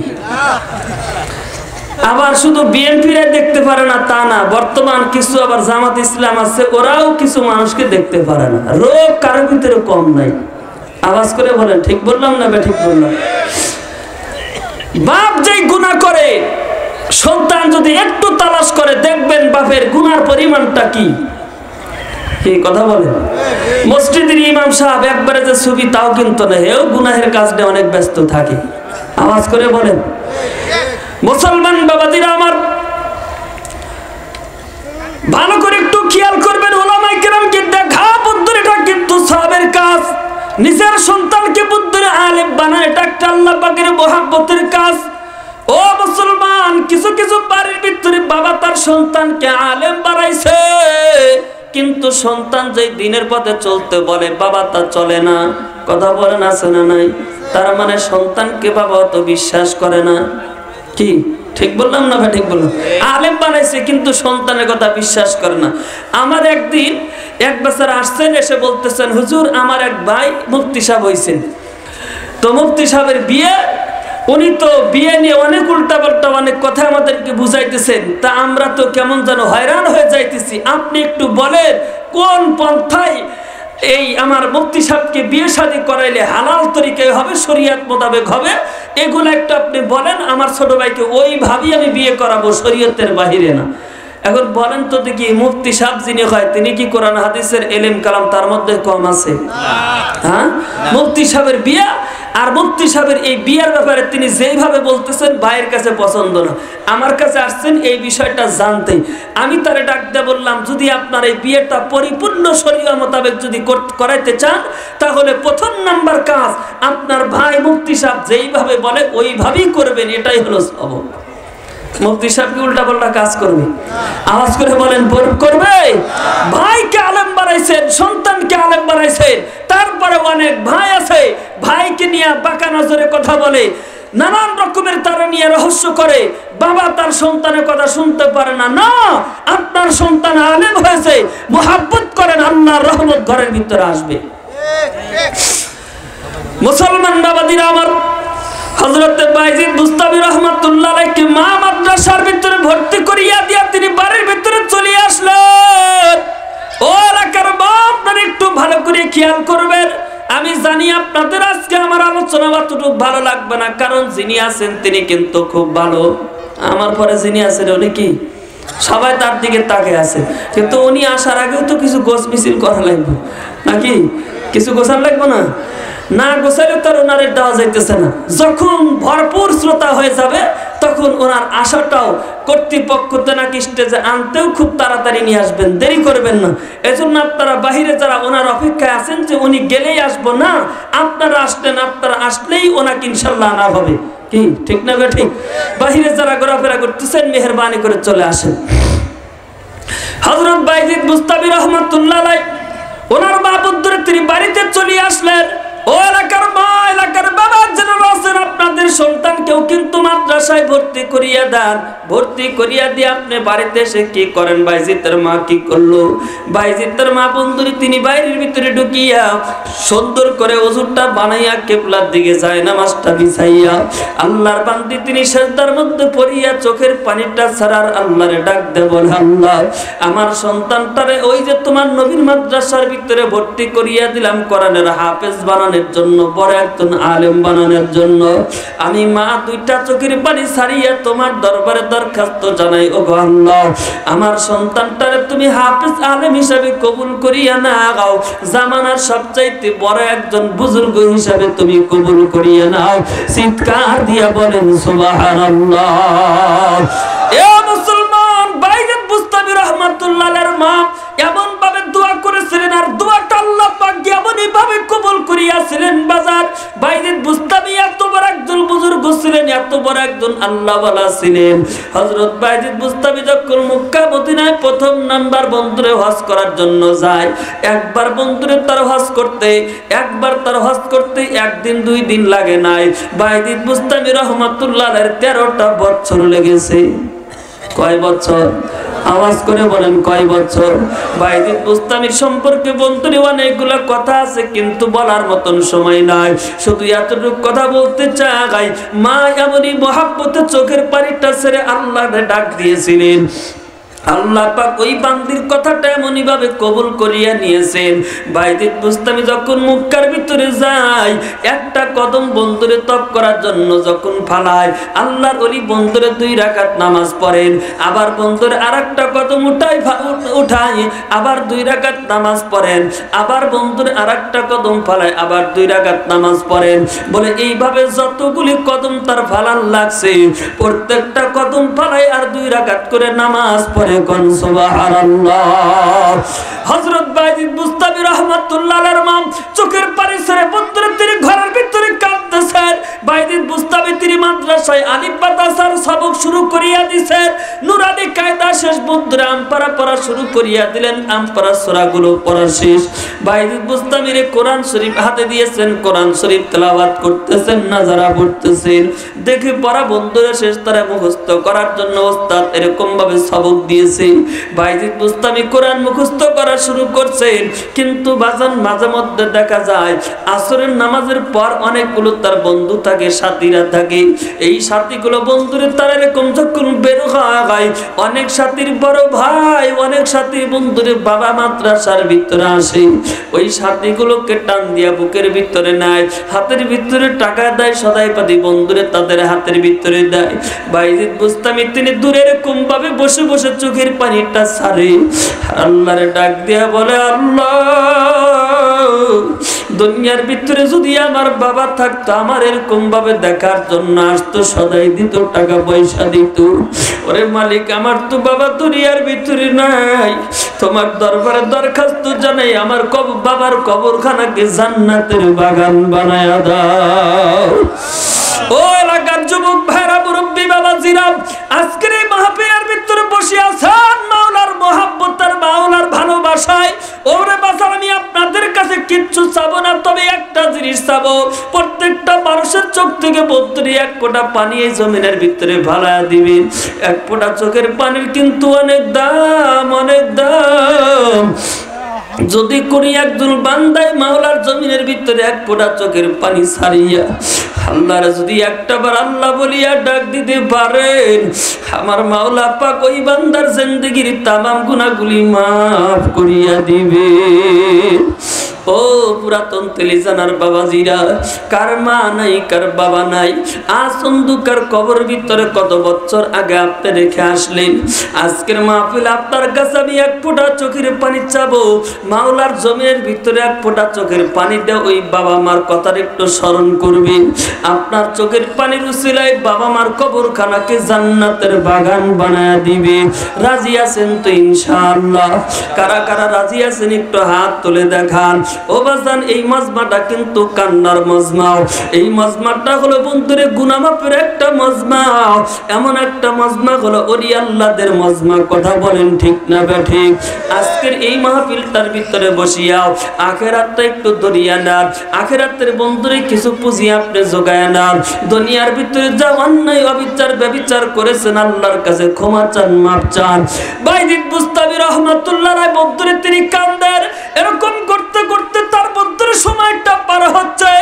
আবার শুধু বিএনপিরা দেখতে পারে না তা না, বর্তমান কিছু আবার জামাত ইসলাম আছে, ওরাও কিছু মানুষকে দেখতে পারে না। রোগ কারোর ভিতরে কম নাই। আওয়াজ করে বলেন, ঠিক বললাম না ঠিক বললাম? বাপ যেই গুনাহ করে, সন্তান যদি একটু তালাশ করে দেখবেন বাপের গুনার পরিমাণটা কি। কি কথা বলে? মসজিদের ইমাম সাহেব একবারে যে ছবি তাও কিন্তু না, হেও গুনাহের কাজ নিয়ে অনেক ব্যস্ত থাকে। আওয়াজ করে বলেন। মুসলমান বাবাজিরা আমার, ভালো করে একটু খেয়াল করবেন, ওলামায়ে কেরামকে দেখা বুদ্ধর এটা কিন্তু সওয়াবের কাজ। নিজের সন্তানকে বুদ্ধর আলেম বানায় এটা একটা আল্লাহ পাকের মহব্বতের কাজ। ও মুসলমান, কিছু কিছু বাড়ির ভিতরে বাবা তার সন্তানকে আলেম বানাইছে, কিন্তু সন্তান যেই দিনের পথে চলতে বলে বাবা তা চলে না। কথা বলেন, আছে না নাই? তার মানে সন্তানকে বাবা তো বিশ্বাস করে না। কি ঠিক বললাম না ঠিক বললাম? আলেম বানাইছে কিন্তু সন্তানের কথা বিশ্বাস করে না। আমার একদিন এক বছর আসছেন, এসে বলতেছেন, হুজুর আমার এক ভাই মুফতি সাহেব হয়েছেন, তো মুফতি সাহেবের বিয়ে, উনি তো বিয়ে নিয়ে অনেক উল্টাপাল্টা অনেক কথা আমাদেরকে বুঝাইতেছেন, তা আমরা তো কেমন যেন হয়রান হয়ে যাইতেছি। আপনি একটু বলেন কোন পন্থায় এই আমার মুফতি সাহেবকে বিয়ে শাদী করাইলে হালাল তরিকায় হবে, শরীয়ত মোতাবেক হবে, এগুলো একটা আপনি বলেন। আমার ছোট ভাইকে ওইভাবেই আমি বিয়ে করাবো, শরীয়তের বাহিরে না। এখন বলেন তো দেখি, মুফতি সাহেব যিনি হয় তিনি কি কোরআন হাদিসের এলেম কালাম তার মধ্যে কম আছে? হ্যাঁ, মুফতি সাহেবের বিয়ে আর মুফতি সাহেবের এই বিয়ের ব্যাপারে তিনি যেইভাবে বলতেছেন ভাইয়ের কাছে পছন্দ না। আমার কাছে আসছেন এই বিষয়টা জানতে। আমি তারে ডাক দিয়ে বললাম, যদি আপনার এই বিয়েটা পরিপূর্ণ শরীয়ত মোতাবেক যদি করাইতে চান, তাহলে প্রথম নাম্বার কাজ আপনার ভাই মুফতি সাহেব যেইভাবে বলে ওইভাবেই করবেন, এটাই হলো সবক। মুফতি সাহেব কি উল্টা পাল্টা কাজ করবে? আওয়াজ করে বলেন, করবে? ভাইকে আলেম বানাইছেন, সন্তানকে আলেম বানাইছেন, তারপরে অনেক ভাই আছে ভাইকে নিয়ে বাঁকা নজরে কথা বলে, নানান রকমের তারা নিয়ে রহস্য করে, বাবা তার সন্তানের কথা শুনতে পারে না। না, আপনার সন্তান আলেম হয়েছে, মুহাব্বত করেন, আল্লাহর রহমত ঘরের ভিতরে আসবে। মুসলমান বাবাদিরা আমার, হযরত বাইজিদ বুস্তামি রাহমাতুল্লাহ আলাইহি মা মাদ্রাসার ভিতরে ভর্তি করিয়া দিয়া তিনি বাড়ির ভিতরে চলে আসলেন। ও এলাকার বাপ, আপনারা একটু ভালো করে খেয়াল করবেন। আমি জানি আপনাদের আজকে আমার আলোচনা অতটুকু ভালো লাগবে না, কারণ যিনি আছেন তিনি কিন্তু খুব ভালো। আমার পরে যিনি আছেন উনি কি সবাই তার দিকে তাকিয়ে আছে, কিন্তু উনি আসার আগেও তো কিছু গোছ মিছিল করা লাগবে নাকি? কিছু গোছান লাগবে না? না গোছালে তার ওনারে দেওয়া যাইতেছে না। যখন ভরপুর শ্রোতা হয়ে যাবে তখন ওনার আশাটাও কর্তৃপক্ষতে নাকি স্টেজে আনতেও খুব তাড়াতাড়ি নিয়ে আসবেন, দেরি করবেন না। এজন্য আপনারা বাহিরে যারা ওনার অপেক্ষায় আছেন যে উনি গেলেই আসবো না, আপনারা আসলেন, আপনারা আসলেই ওনাকে ইনশাল্লাহ আনা হবে। কি ঠিক না ঠিক? বাহিরে যারা ঘোরাফেরা করতেছেন মেহেরবানি করে চলে আসেন। হযরত বাইজিদ বুস্তামি রহমাতুল্লাহ আলাইহি ওনার মা বুদ্ধরে তিনি বাড়িতে চলে আসলেন। ও এলাকার মা, এলাকার বাবা যারা আছেন, আপনাদের সন্তানকেও কিন্তু মাদ্রাসায় ভর্তি করিয়া দেন। ভর্তি করিয়া দিয়ে আপনি বাড়িতে এসে কি করেন? বাইজিদের মা কি করলো? বাইজিদের মা বন্ধুরে তিনি বাইরের ভিতরে ঢুকিয়া সুন্দর করে ওযুটা বানাইয়া কিবলার দিকে যায়, নামাজটা বিছাইয়া আল্লাহর বান্দি তিনি সিজদার মধ্যে পড়িয়া চোখের পানিটা ছাড়ার আল্লাহরে ডাক দেয়, বলে আল্লাহ আমার সন্তানটারে ওই যে তোমার নবীর মাদ্রাসার ভিতরে ভর্তি করিয়া দিলাম কোরআনের হাফেজ বানানোর জন্য, বড় একজন আলেম বানানোর জন্য, আমি মা দুইটা চোখের পানি ছাড়িয়া তোমার দরবারে দরখাস্ত জানাই। ওগো আল্লাহ আমার সন্তানটারে তুমি হাফেজ আলেম হিসাবে কবুল করিয়া নাও, জামানার সবচাইতে বড় একজন বুজুর্গ হিসাবে তুমি কবুল করিয়া নাও। চিৎকার দিয়া বলেন সুবহানাল্লাহ। এ মুসলমান, বাইজিদ বুস্তামি রাহমাতুল্লাহ আলাইহির মা এমন ভাবে দোয়া করেছিলেন, আর দোয়াটা আল্লাহ পাক এমনই ভাবে কবুল করিয়াছিলেন। বাজার বাইজিদ বুস্তামি এত বড় একজন বুজুর্গ ছিলেন, এত বড় একজন আল্লাহওয়ালা ছিলেন। হযরত বাইজিদ বুস্তামি যখন মক্কা মদিনায় প্রথম নাম্বার বন্ধুরে হজ করার জন্য যায়, একবার বন্ধুরে তার হজ করতে একদিন দুই দিন লাগে নাই, বাইজিদ বুস্তামি রহমাতুল্লাহ আলাইহির 13টা বছর লেগেছে। কয় বছর? আওয়াজ করে বলেন কয় বছর? বাইজিদ বুস্তামির সম্পর্কে বন্ধুরে অনেকগুলো কথা আছে, কিন্তু বলার মতন সময় নাই। শুধু এতটুকু কথা বলতে চাই, মা এমনই মহাব্বতে চোখের পানিটা ছেড়ে আল্লাহকে ডাক দিয়েছিলেন। আল্লাহ পাক ওই বান্দির কথাটা এমনই ভাবে কবুল করিয়া নিয়েছেন। বাইজিদ বুস্তামি যখন মক্কার ভিতরে যায়, একটা কদম বন্ধুরে তপ করার জন্য যখন ফালায়, আল্লাহর ওলি বন্ধুরে 2 রাকাত নামাজ পড়েন, আবার বন্ধুরে আরেকটা কদম উঠায় আবার 2 রাকাত নামাজ পড়েন, আবার বন্ধুরে আরেকটা কদম ফালায় আবার 2 রাকাত নামাজ পড়েন। বলে এইভাবে যতগুলি কদম তার ফালান লাগছে, প্রত্যেকটা কদম ফালায় আর 2 রাকাত করে নামাজ পড়ে। সুবহানাল্লাহ। হযরত বাইজিদ বুস্তামি রাহমাতুল্লাহ আলাইহির মা চোখের পানি ছেড়ে বন্ধুরে তিনি ঘরের ভিতরে কাঁদতেছেন। বাইজিদ বুস্তামি তিনি মাদ্রাসায় আলিফ বা তাসার সবক শুরু করিয়া দিয়েছেন, নুরানি কায়দা শেষ, বন্ধুরা আমপারা পড়া শুরু করিয়া দিলেন। আমপারা সূরাগুলো পড়া শেষ, বাইজিদ বুস্তামির কোরআন শরীফ হাতে দিয়েছেন, কোরআন শরীফ তেলাওয়াত করতেছেন, নাজারা পড়তেছেন। দেখে পড়া বন্ধুরা শেষ তারা মুখস্থ করার জন্য ওস্তাদ এরকম ভাবে সবক দিয়ে বাইজিদ বুস্তামি কোরআন মুখস্থ করা শুরু করছেন। কিন্তু বাজান মাঝে মধ্যে দেখা যায় আসরের নামাজের পর অনেকগুলো তার বন্ধু থাকে, সাথীরা থাকে। এই সাথীগুলো বন্ধুরে তারা এরকম যখন বের হয়, অনেক সাথীর বড় ভাই, অনেক সাথীর বন্ধুরে বাবা মাদ্রাসার ভিতরে আসে। ওই সাথীগুলোকে টান দিয়া বুকের ভিতরে নেয়, হাতের ভিতরে টাকা দেয়, সদাই পাতি বন্ধুরে তাদের হাতের ভিতরে দেয়। বাইজিদ বুস্তামি তিনি দূরে এরকম ভাবে বসে বসে চোখের পানিটা ছাড়ে, আল্লাহরে ডাক দিয়া বলে, আল্লাহ দুনিয়ার ভিতরে যদি আমার বাবা থাকতো, আমার এরকম ভাবে দেখার জন্য আসতো, সদাই দিত, টাকা পয়সা দিত। ওরে মালিক, আমার তো বাবা দুনিয়ার ভিতরে নাই, তোমার দরবারে দরখাস্ত জানাই, আমার বাবার কবরখানাকে জান্নাতের বাগান বানায়া দাও। ও এলাকার যুবক ভাইরা, মুরব্বী বাবাজিরা, আজকের এই মাহফিলের ভিতরে বসে আছেন মাওলার মহব্বত আর মাওলার ভালোবাসায়। ওরে বাজার, আমি আপনাদের কাছে কিচ্ছু চাবো না, তবে একটা জিনিস চাবো, প্রত্যেকটা মানুষের চোখ থেকে বন্ধুরি 1 ফোঁটা পানি এই জমিনের ভিতরে ভালায়া দিবেন। 1 ফোঁটা চোখের পানির কিন্তু অনেক দাম, অনেক দাম। যদি কোন একজন বান্দায় মাওলার জমিনের ভিতরে 1 ফোঁটা চোখের পানি ছাড়িয়া আল্লাহর যদি একটাবার আল্লাহ বলিয়া ডাক দিতে পারেন, আমার মাওলা পাক ওই বান্দার জিন্দেগীর তামাম গুনাহগুলি মাফ করিয়া দিবে। ও পুরাতন তেলিজানার বাবাজিরা, কার মা নাই, কার বাবা নাই, আজ অন্ধকার কবর ভিতরে কত বছর আগে আপনি রেখে আসলেন। আজকের মাহফিল আপনার কাছে আমি 1 ফোঁটা চোখের পানি চাবো, মাওলার জমিনের ভিতরে 1 ফোঁটা চোখের পানি দিয়ে ওই বাবা মার কথার একটু স্মরণ করবেন। আপনার চোখের পানির উসিলায় বাবা মার কবরখানাকে জান্নাতের বাগান বানায়া দিবে। রাজি আছেন তো ইনশাআল্লাহ? কারা কারা রাজি আছেন একটু হাত তুলে দেখান। ও বাজান, এই মজমাটা কিন্তু কান্নার মজমা, এই মজমাটা হলো বন্ধুরে গুনাহ মাফের একটা মজমা। এমন একটা মজমা হলো ওলি আল্লাহদের মজমা। কথা বলেন ঠিক না বেঠিক? আজকের এই মাহফিলটার ভিতরে বসিয়াও আখেরাতটা একটু দরিয়া না, আখেরাতের বন্ধুরে কিছু পুঁজি আপনি জোগায় না। দুনিয়ার ভিতরে যা অন্যায় অবিচার ব্যভিচার করেছেন আল্লাহর কাছে ক্ষমা চান, মাপ চান। বাইজিদ বুস্তামি রহমাতুল্লাহ রায় বন্ধুরে তিনি কান্দেন। এরকম করতে করতে তার বন্ধুর সময়টা পার হচ্ছে।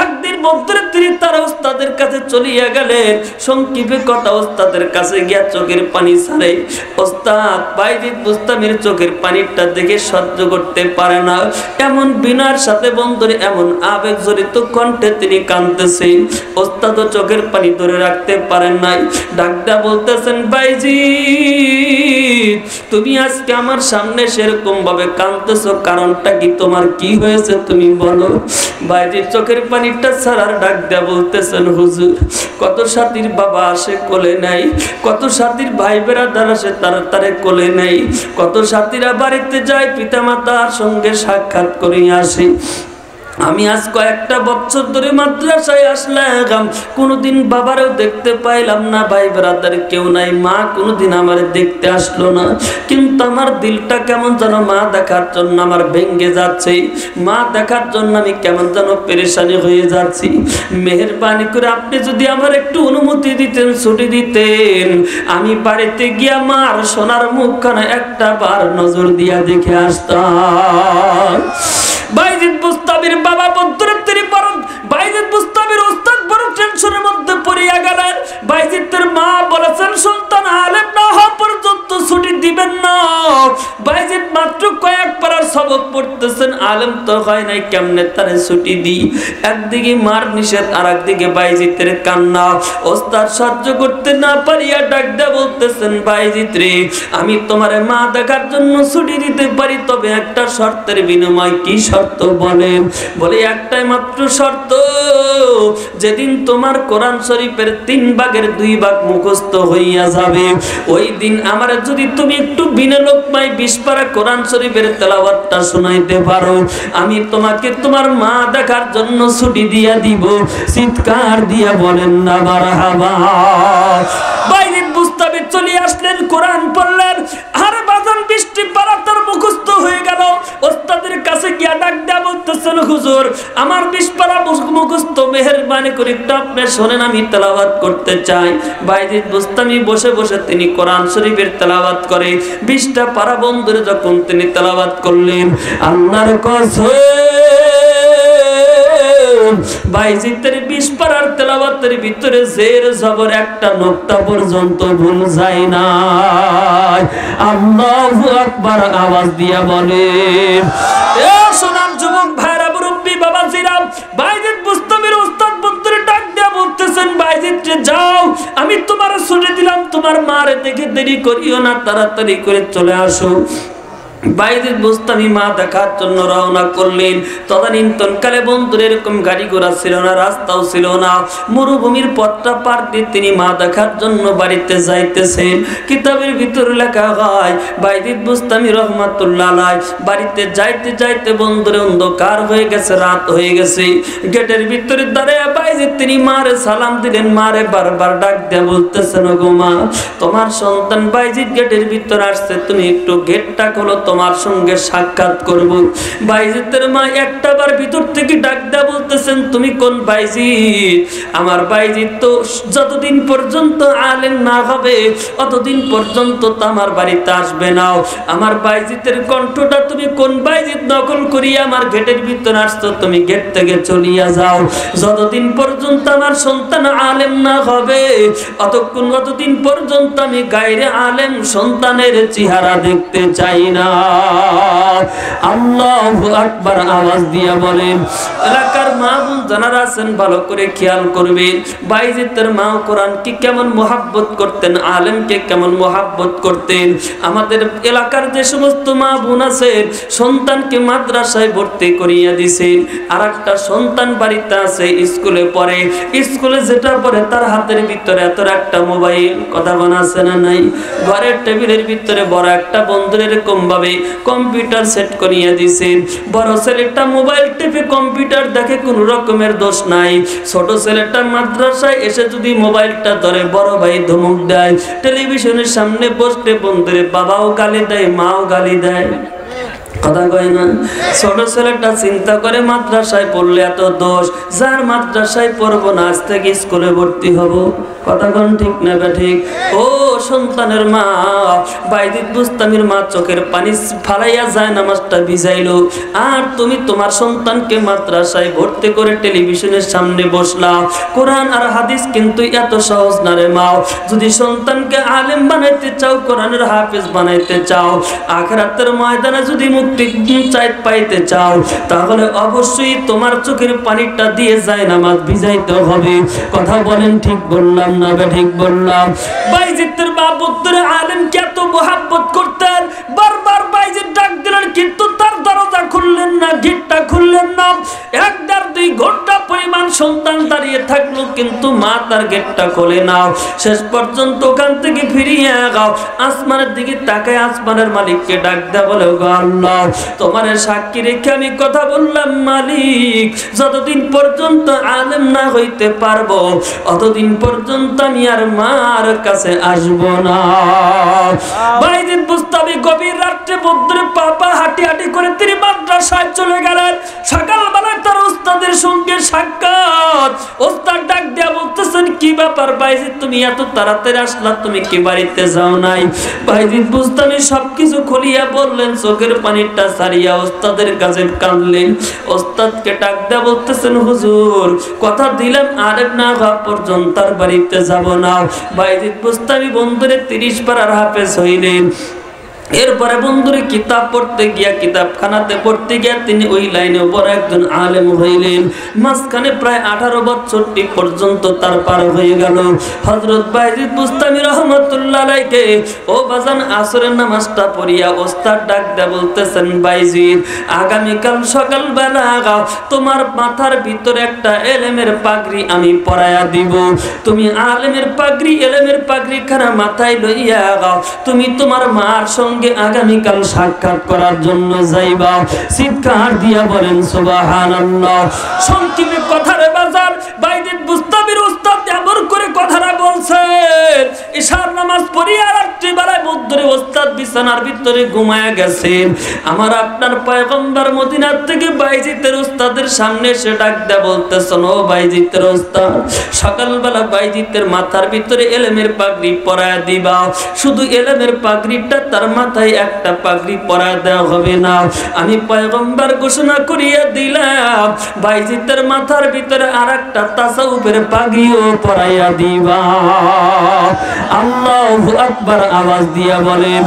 একদিন বন্ধুরে তিনি তার ওস্তাদের কাছে চলিয়া গেলেন। সংক্ষেপে কথা, ওস্তাদের কাছে গিয়া চোখের পানি ছাড়ে। ওস্তাদ বাইজিদ বুস্তামির চোখের পানিটা দেখে সহ্য করতে পারে না। এমন বিনয়ের সাথে বন্ধুরে এমন আবেগ জড়িত কণ্ঠে তিনি কাঁদতেছেন। ওস্তাদও চোখের পানি ধরে রাখতে পারেন নাই। ডাকটা বলতেছেন, বাইজিদ তুমি আজকে আমার সামনে সেরকম ভাবে কাঁদতেছো, কারণটা কি? তোমার কি হয়েছে তুমি বলো। বাইজিদ চোখের পানিটা ছাড়ার ডাক দেয়া বলতেছেন, হুজুর কত সাথীর বাবা আসে কোলে নাই, কত সাথীর ভাই বেড়াদার আসে তারে কোলে নাই, কত সাথীরা বাড়িতে যায় পিতা মাতার সঙ্গে সাক্ষাৎ করে আসে। আমি আজ কয়েকটা বছর ধরে মাদ্রাসায় আসলাম, কোনোদিন বাবারেও দেখতে পাইলাম না, ভাই ব্রাদার কেউ নাই, মা কোনোদিন আমার দেখতে আসলো না। কিন্তু আমার দিলটা কেমন যেন মা দেখার জন্য আমার ভেঙে যাচ্ছে, মা দেখার জন্য আমি কেমন যেন পেরেশানি হয়ে যাচ্ছি। মেহেরবানি করে আপনি যদি আমার একটু অনুমতি দিতেন, ছুটি দিতেন, আমি বাড়িতে গিয়া মার সোনার মুখখানা একটা বার নজর দিয়া দেখে আসতাম। বাইজিদ বুস্তামির বাবা বন্ধুরা তিনি বড়, বাইজিদ বুস্তামির ওস্তাদ বড় টেনশনের মধ্যে পড়িয়া গেলেন। বাইজিদের মা বলেছেন, সন্তান আলেম না হওয়া পর্যন্ত ছুটি দিবেন না। বাইজিদ মাত্র কয়েক পারার সবক পড়তেছেন, আলেম তো হয় নাই, কেমনে তারে ছুটি দিই। একদিকে মার নিষেধ, আর একদিকে বাইজিদের কান্না। ওস্তাদ সহ্য করতে না পারিয়া ডাক দেয়া বলতেছেন, বাইজিদ রে আমি তোমারে মা দেখার জন্য ছুটি দিতে পারি, তবে একটা শর্তের বিনিময়। কি শর্ত বলেন? বলে একটাই মাত্র শর্ত, যেদিন তোমার কোরআন শরীফের 3 ভাগের 2 ভাগ মুখস্থ হইয়া যাবে, ওই দিন আমার যদি তুমি একটু বিনা লোকমায় 20 পারা কোরআন শরীফের তেলাওয়াতটা শোনাইতে পারো, আমি তোমাকে তোমার মা দেখার জন্য ছুটি দিয়া দিব। চিৎকার দিয়া বলেন না মারহাবা। বাইজিদ বুস্তামি চলে আসলেন, কোরআন পড়লেন, আর বাজান 20টি পারা তার মুখস্থ হয়ে গেল। ওস্তাদের কাছে গিয়া ডাক দেয়া বলতেছেন, হুজুর আমার 20 পারা মুখস্থ, মেহেরবানি করে একটু আপনি শোনেন, আমি তেলাওয়াত করতে চাই। বাইজিদ বুস্তামি বসে বসে তিনি কোরআন শরীফের তেলাওয়াত করে 20টা পারা বন্ধুরে যখন তিনি তেলাওয়াত করলেন, আল্লাহর কসম বাইজিদের 20 পারার তেলাওয়াতের ভিতরে জের জবর একটা নোক্তা পর্যন্ত ভুল যায় না। আল্লাহু আকবার আওয়াজ দিয়া বলেন। এ সোনাম যুবক ভাইরা, মুরব্বি বাবাজিরা, বাইজিদ বুস্তামির ওস্তাদ বন্ধুরে ডাক দেয়া বলতেছেন, বাইজিদ রে যাও, আমি তোমার ছুটি দিলাম, তোমার মারে দেখে দেরি করিও না, তাড়াতাড়ি করে চলে আসো। বাইজিদ বুস্তামি মা দেখার জন্য রওনা করলেন। তদানীন্তনকালে বন্ধুর এরকম গাড়ি ঘোড়া ছিল না, রাস্তাও ছিল না, মরুভূমির পথটা পার দিয়ে তিনি মা দেখার জন্য বাড়িতে যাইতেছেন। কিতাবের ভিতরে লেখা হয়, বাইজিদ বুস্তামি রহমাতুল্লাহ আলাইহি বাড়িতে যাইতে যাইতে বন্ধুরে অন্ধকার হয়ে গেছে, রাত হয়ে গেছে। গেটের ভিতরে দাঁড়ায় বাইজিদ তিনি মারে সালাম দিলেন, মারে বারবার ডাক দিয়ে বলতেছেন, গো মা তোমার সন্তান বাইজিদ গেটের ভিতরে আসছে, তুমি একটু গেটটা খোলো, তোমার সঙ্গে সাক্ষাৎ করব। বাইজিদের মা একটা বার ভিতর থেকে ডাক দেয়া বলতেছেন, তুমি কোন বাইজিদ? আমার বাইজিদ তো যতদিন পর্যন্ত আলেম না হবে অতদিন পর্যন্ত তো আমার বাড়িতে আসবে না। আমার বাইজিদের কণ্ঠটা তুমি কোন বাইজিদ নকল করিয়া আমার গেটের ভিতর আসতো, তুমি গেট থেকে চলিয়া যাও। যতদিন পর্যন্ত আমার সন্তান আলেম না হবে অতদিন পর্যন্ত আমি গায়রে আলেম সন্তানের চেহারা দেখতে চাই না। আল্লাহু আকবার আওয়াজ দিয়া বলেন। এলাকার মা বোন যারা আছেন ভালো করে খেয়াল করবেন, বাইজিদের মা কোরআনকে কেমন মোহাব্বত করতেন, আলেমকে কেমন মোহাব্বত করতেন। আমাদের এলাকার যে সমস্ত মা বোন আছে সন্তানকে মাদ্রাসায় ভর্তি করিয়া দিছেন, আর একটা সন্তান বাড়িতে আছে স্কুলে পড়ে, স্কুলে যেটা পড়ে তার হাতের ভিতরে এত একটা মোবাইল, কথা বলা আছে না নাই? ঘরের টেবিলের ভিতরে বড় একটা বন্ধুর এরকম ভাবে কম্পিউটার সেট করিয়ে দিয়েছেন। বড় ছেলেটা মোবাইল টিপে কম্পিউটার দেখে, কোনো রকমের দোষ নাই। ছোট ছেলেটা মাদ্রাসায় এসে যদি মোবাইলটা ধরে বড় ভাই ধমক দেয়, টেলিভিশনের সামনে বসতে বন্ধুরে বাবাও গালি দেয়, মাও গালি দেয়, কথা কয় না? ছোট ছেলেটা চিন্তা করে মাদ্রাসায় পড়লে এত দোষ, যার মাদ্রাসায় পড়বো না আজ থেকে স্কুলে ভর্তি হব, কথা কোন ঠিক না ঠিক? ও সন্তানের মা, বাইজিদ বুস্তামির মা চোখের পানি ফালাইয়া যায় নামাজটা ভিজাইলো, আর তুমি তোমার সন্তানকে মাদ্রাসায় ভর্তি করে টেলিভিশনের সামনে বসলা। কোরআন আর হাদিস কিন্তু এত সহজ না রে মা। যদি সন্তানকে আলেম বানাইতে চাও, কোরআনের হাফেজ বানাইতে চাও, আখিরাতের ময়দানে যদি মুক্তি পাইতে চাও, তাহলে অবশ্যই তোমার চোখের পানিটা দিয়ে যায় নামাজ ভিজাইতে হবে। কথা বলেন ঠিক বললাম না ঠিক বললাম? বাইজিদের বাপ উত্তরে আলেমকে এত মোহাব্বত করতেন, বারবার বাইজিদ ডাক দিলেন কিন্তু তার দরজা খুললেন না, গেটটা খুললেন না। 1-2 ঘন্টা পরিমাণ সন্তান দাঁড়িয়ে থাকলো কিন্তু মা তার গেটটা খোলে না। শেষ পর্যন্ত ওখান থেকে ফিরিয়ে গাও, আসমানের দিকে তাকায় আসমানের মালিককে ডাক দেয়া বলে, গো আল্লাহ, তোমার সাক্ষী রেখে আমি কথা বললাম মালিক, যতদিন পর্যন্ত আলেম না হইতে পারবো অতদিন পর্যন্ত আমি আর মার কাছে আসবো না। বাইজিদ বুস্তামি গভীর রাত্রে বদ্রে পাপা হাঁটি হাঁটি করে তিনি মাদ্রাসায় চলে গেলেন। সকালবেলা তার ওস্তাদের সঙ্গে সাক্ষাৎ। ওস্তাদ ডাক দেয়া বলতেছেন, কি ব্যাপার বাইজিদ, তুমি এত তাড়াতাড়ি আসলা, তুমি কি বাড়িতে যাও নাই? বাইজিদ বুস্তামি সবকিছু খুলিয়া বললেন, চোখের পানিটা ছাড়িয়া ওস্তাদের কাছে কাঁদলেন। ওস্তাদকে ডাক দেয়া বলতেছেন, হুজুর কথা দিলাম আরেক না হওয়া পর্যন্ত তার বাড়িতে যাব না। বাইজিদ বুস্তামি বন্ধুরে 30 পারার হাফেজ হইলেন। এরপরে বন্ধুরে কিতাব পড়তে গিয়া, কিতাবখানাতে পড়তে গিয়া তিনি ওই লাইনে বড় একজন আলেম হইলেন। মাঝখানে প্রায় 18 বছরটি পর্যন্ত তার পার হয়ে গেল। হযরত বাইজিদ বুস্তামি রহমাতুল্লাহ আলাইহি ও বাজান আসরের নামাজটা পড়িয়া ওস্তাদ ডাক দেয়া বলতেছেন, বাইজিদ আগামীকাল সকালবেলা তোমার মাথার ভিতরে একটা এলেমের পাগড়ি আমি পরাইয়া দিব। তুমি আলেমের পাগড়ি, এলেমের পাগড়ি খানা মাথায় লইয়া তুমি তোমার মার সঙ্গে আগামীকাল সাক্ষাৎ করার জন্য যাইবা। চিৎকার দিয়া বলেন সুবহানাল্লাহ। সংক্ষেপে কথারে বাজার বাইজিদ বুস্তামির উস্তাদ এমন করে কথাটা বলছেন, ইশার নামাজ পড়িয়া রাত্রিবেলায় মধ্যরে ওস্তাদ বিছানার ভিতরে ঘুমায়া গেছেন। আমার আপনার পয়গম্বর মদিনার থেকে বাইজিদের উস্তাদের সামনে এসে ডাক দেয়া বলতেছেন, ও বাইজিদের উস্তাদ, সকালবেলা বাইজিদের মাথার ভিতরে এলেমের পাগড়ি পরায়া দিবা। শুধু এলেমের পাগড়িটা, তার মাথায় একটা পাগড়ি পরায়া দেওয়া হবে না। আমি পয়গম্বর ঘোষণা করিয়া দিলাম, বাইজিদের মাথার ভিতরে আরেকটা তাসাউফের পাগড়িও পরাইয়া দিবা। আল্লাহু আকবার আওয়াজ দিয়া বলেন।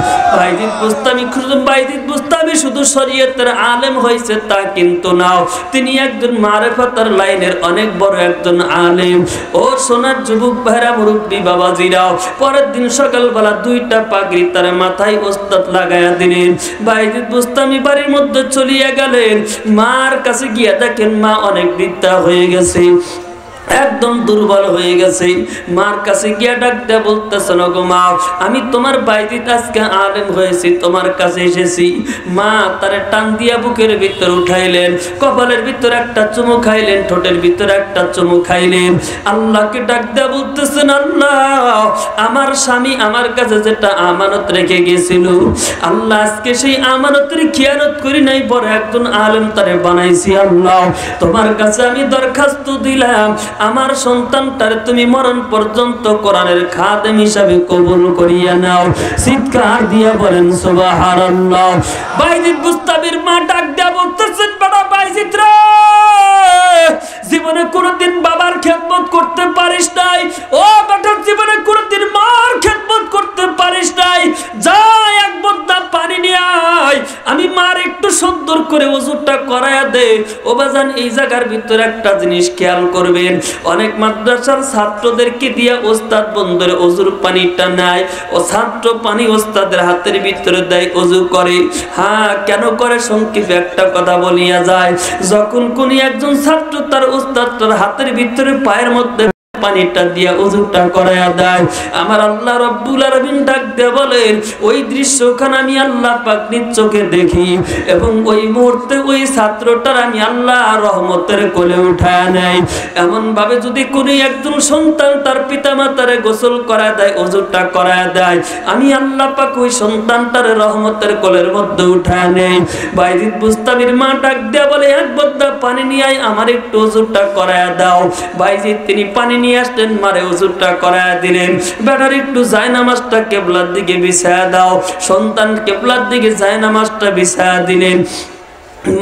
বাইজিদ বুস্তামি শুধু শরীয়তের আলেম হয়েছে তা কিন্তু না, তিনি একজন মারিফাতের লাইনের অনেক বড় একজন আলেম। ও সোনার যুবক ভাইরা, মুরব্বী বাবাজিরা, পরের দিন সকালবেলা 2টা পাগড়ি তার মাথায় ওস্তাদ লাগায়া দিলেন। বাইজিদ বুস্তামি বাড়ির মধ্যে চলিয়া গেলেন। মার কাছে গিয়া দেখেন মা অনেক বৃদ্ধা হয়ে গেছে, একদম দুর্বল হয়ে গেছে। মার কাছে গিয়া ডাক দেয়া বলতেছেন, গো মা, আমি তোমার বাইজিদ আজকে আলেম হয়েছি, তোমার কাছে এসেছি। মা তারে টান দিয়া বুকের ভিতর উঠাইলেন, কপালের ভিতর একটা চুমু খাইলেন, ঠোঁটের ভিতর একটা চুমু খাইলেন। আল্লাহকে ডাক দেয়া বলতেছেন, আল্লাহ, আমার স্বামী আমার কাছে যেটা আমানত রেখে গেছিল, আল্লাহ আজকে সেই আমানতের খিয়ানত করি নাই, বড় একজন আলেম তারে বানাইছি। আল্লাহ তোমার কাছে আমি দরখাস্ত দিলাম, আমার সন্তানটারে তুমি মরণ পর্যন্ত কোরআনের খাদেম হিসাবে কবুল করিয়া নাও। চিৎকার দিয়া বলেন সুবহানাল্লাহ। বাইজিদ বুস্তামির মা ডাক দেয়া বলতেছেন, বেটা বাইজিদ রে, জীবনে কোনদিন বাবার খেদমত করতে পারিস নাই, ও বেটা জীবনে কোনদিন মার খেদমত করতে পারিস নাই, যা এক বোতল পানি নিয়ে আয়, আমি মার একটু সুন্দর করে ওযুটা করায়া দে। ও বাজান, এই জায়গার ভিতরে একটা জিনিস খেয়াল করবেন, অনেক মাদ্রাসার ছাত্রদেরকে দিয়া ওস্তাদ বন্ধুরে ওজুর পানিটা নেয়, ও ছাত্র পানি ওস্তাদের হাতের ভিতরে দেয়, ওযু করে। হ্যাঁ, কেন করে? সংক্ষেপে একটা কথা বলিয়া যায়, যখন কোন একজন ছাত্র তার ওস্তাদের হাতের ভিতরে পায়ের মধ্যে পানিটা দিয়া ওযুটা করায়া দেয়, আমার আল্লাহ রাব্বুল আলামিন ডাক দিয়ে বলেন, ওই দৃশ্যখানে আমি আল্লাহ পাক নিজ চোখে দেখি, এবং ওই মুহূর্তে ওই ছাত্রটার আমি আল্লাহ রহমতের কোলে উঠায় নেই। এমন ভাবে যদি কোনো একজন সন্তান তার পিতামাতারে গোসল করা দেয়, ওযুটা করায়া দেয়, আমি আল্লাহ পাক ওই সন্তানটার রহমতের কোলের মধ্যে উঠায় নেই। বাইজিদ বুস্তামির মা ডাক দিয়ে বলে, এক বদ্দা পানি নিয়ে আয়, আমার একটু ওযুটা করায়া দাও। বাইজিদ তিনি পানি নিয়ে আসলেন, মারে ওযুটা করায়া দিলেন। বেটার একটু জায়নামাজটা কিবলার দিকে বিছায়া দাও। সন্তান কিবলার দিকে জায়নামাজটা বিছায়া দিলেন।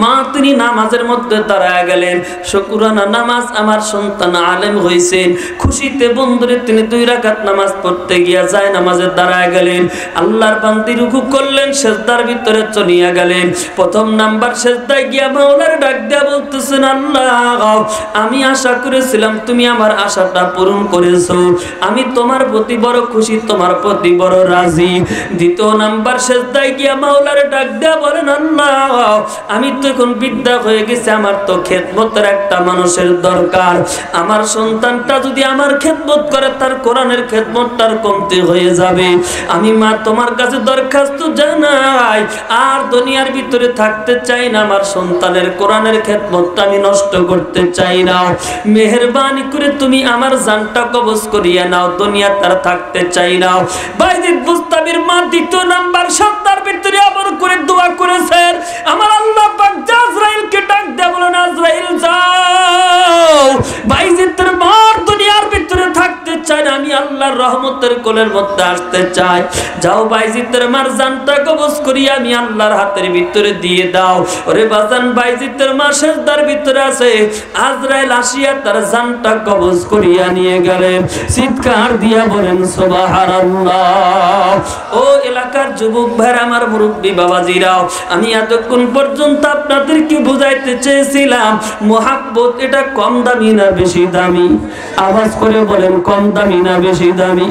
মা তিনি নামাজের মধ্যে দাঁড়ায় গেলেন, শুকরানা নামাজ, আমার সন্তান আলেম হয়েছেন। খুশিতে বন্ধুরে তিনি 2 রাকাত নামাজ পড়তে গিয়া যায় নামাজে দাঁড়ায় গেলেন। আল্লাহর বান্দি রুকু করলেন, সিজদার ভিতরে চলিয়া গেলেন। প্রথম নাম্বার সিজদায় গিয়া মাওলার ডাক দিয়া বলতেছেন, আল্লাহ, আমি আশা করেছিলাম, তুমি আমার আশাটা পূরণ করেছো, আমি তোমার প্রতি বড় খুশি, তোমার প্রতি বড় রাজি। দ্বিতীয় নাম্বার সিজদায় গিয়া মাওলার ডাক দিয়া বলেন, আল্লাহ, আমি তো এখন বিদ্যা হয়ে গেছে, আমার তো খেদমতের একটা মানুষের দরকার। আমার সন্তানটা যদি আমার খেদমত করে, তার কোরআনের খেদমতটার কমতি হয়ে যাবে। আমি মা তোমার কাছে দরখাস্ত জানাই, আর দুনিয়ার ভিতরে থাকতে চাই না, আমার সন্তানের কোরআনের খেদমতটা আমি নষ্ট করতে চাই না। মেহেরবানি করে তুমি আমার জানটা কবজ করিয়া নাও, দুনিয়া তার থাকতে চাই না। বাইজিদ বুস্তামির মা দ্বিতীয় নাম্বার সত্তার ভিতরে আবার করে দোয়া করেছেন, আমার আল্লাহ পাক আজরাইলকে ডাক দিয়ে বলেন, আজরাইল যাও, বাইজিদের মার দুনিয়ার ভিতরে থাকতে চায় না, আমি আল্লাহর রহমতের কোলের মধ্যে আসতে চাই। যাও, বাইজিদের মার জানটা কবজ করিয়া আমি আল্লাহর হাতের ভিতরে দিয়ে দাও। ওরে বাজান, বাইজিদের মা সিজদার ভিতরে আছে, আজরাইল আসিয়া তার জানটা কবজ করিয়া নিয়ে গেলেন। চিৎকার দিয়া বলেন সুবহানাল্লাহ। ও এলাকার যুবক ভাইরা, আমার মুরব্বী বাবাজিরাও, আমি এতক্ষণ পর্যন্ত আপনাদেরকে বুঝাইতে চেয়েছিলাম, মুহাব্বত এটা কম দামি না বেশি দামি? আওয়াজ করে বলেন, কম দামি না বেশি দামি?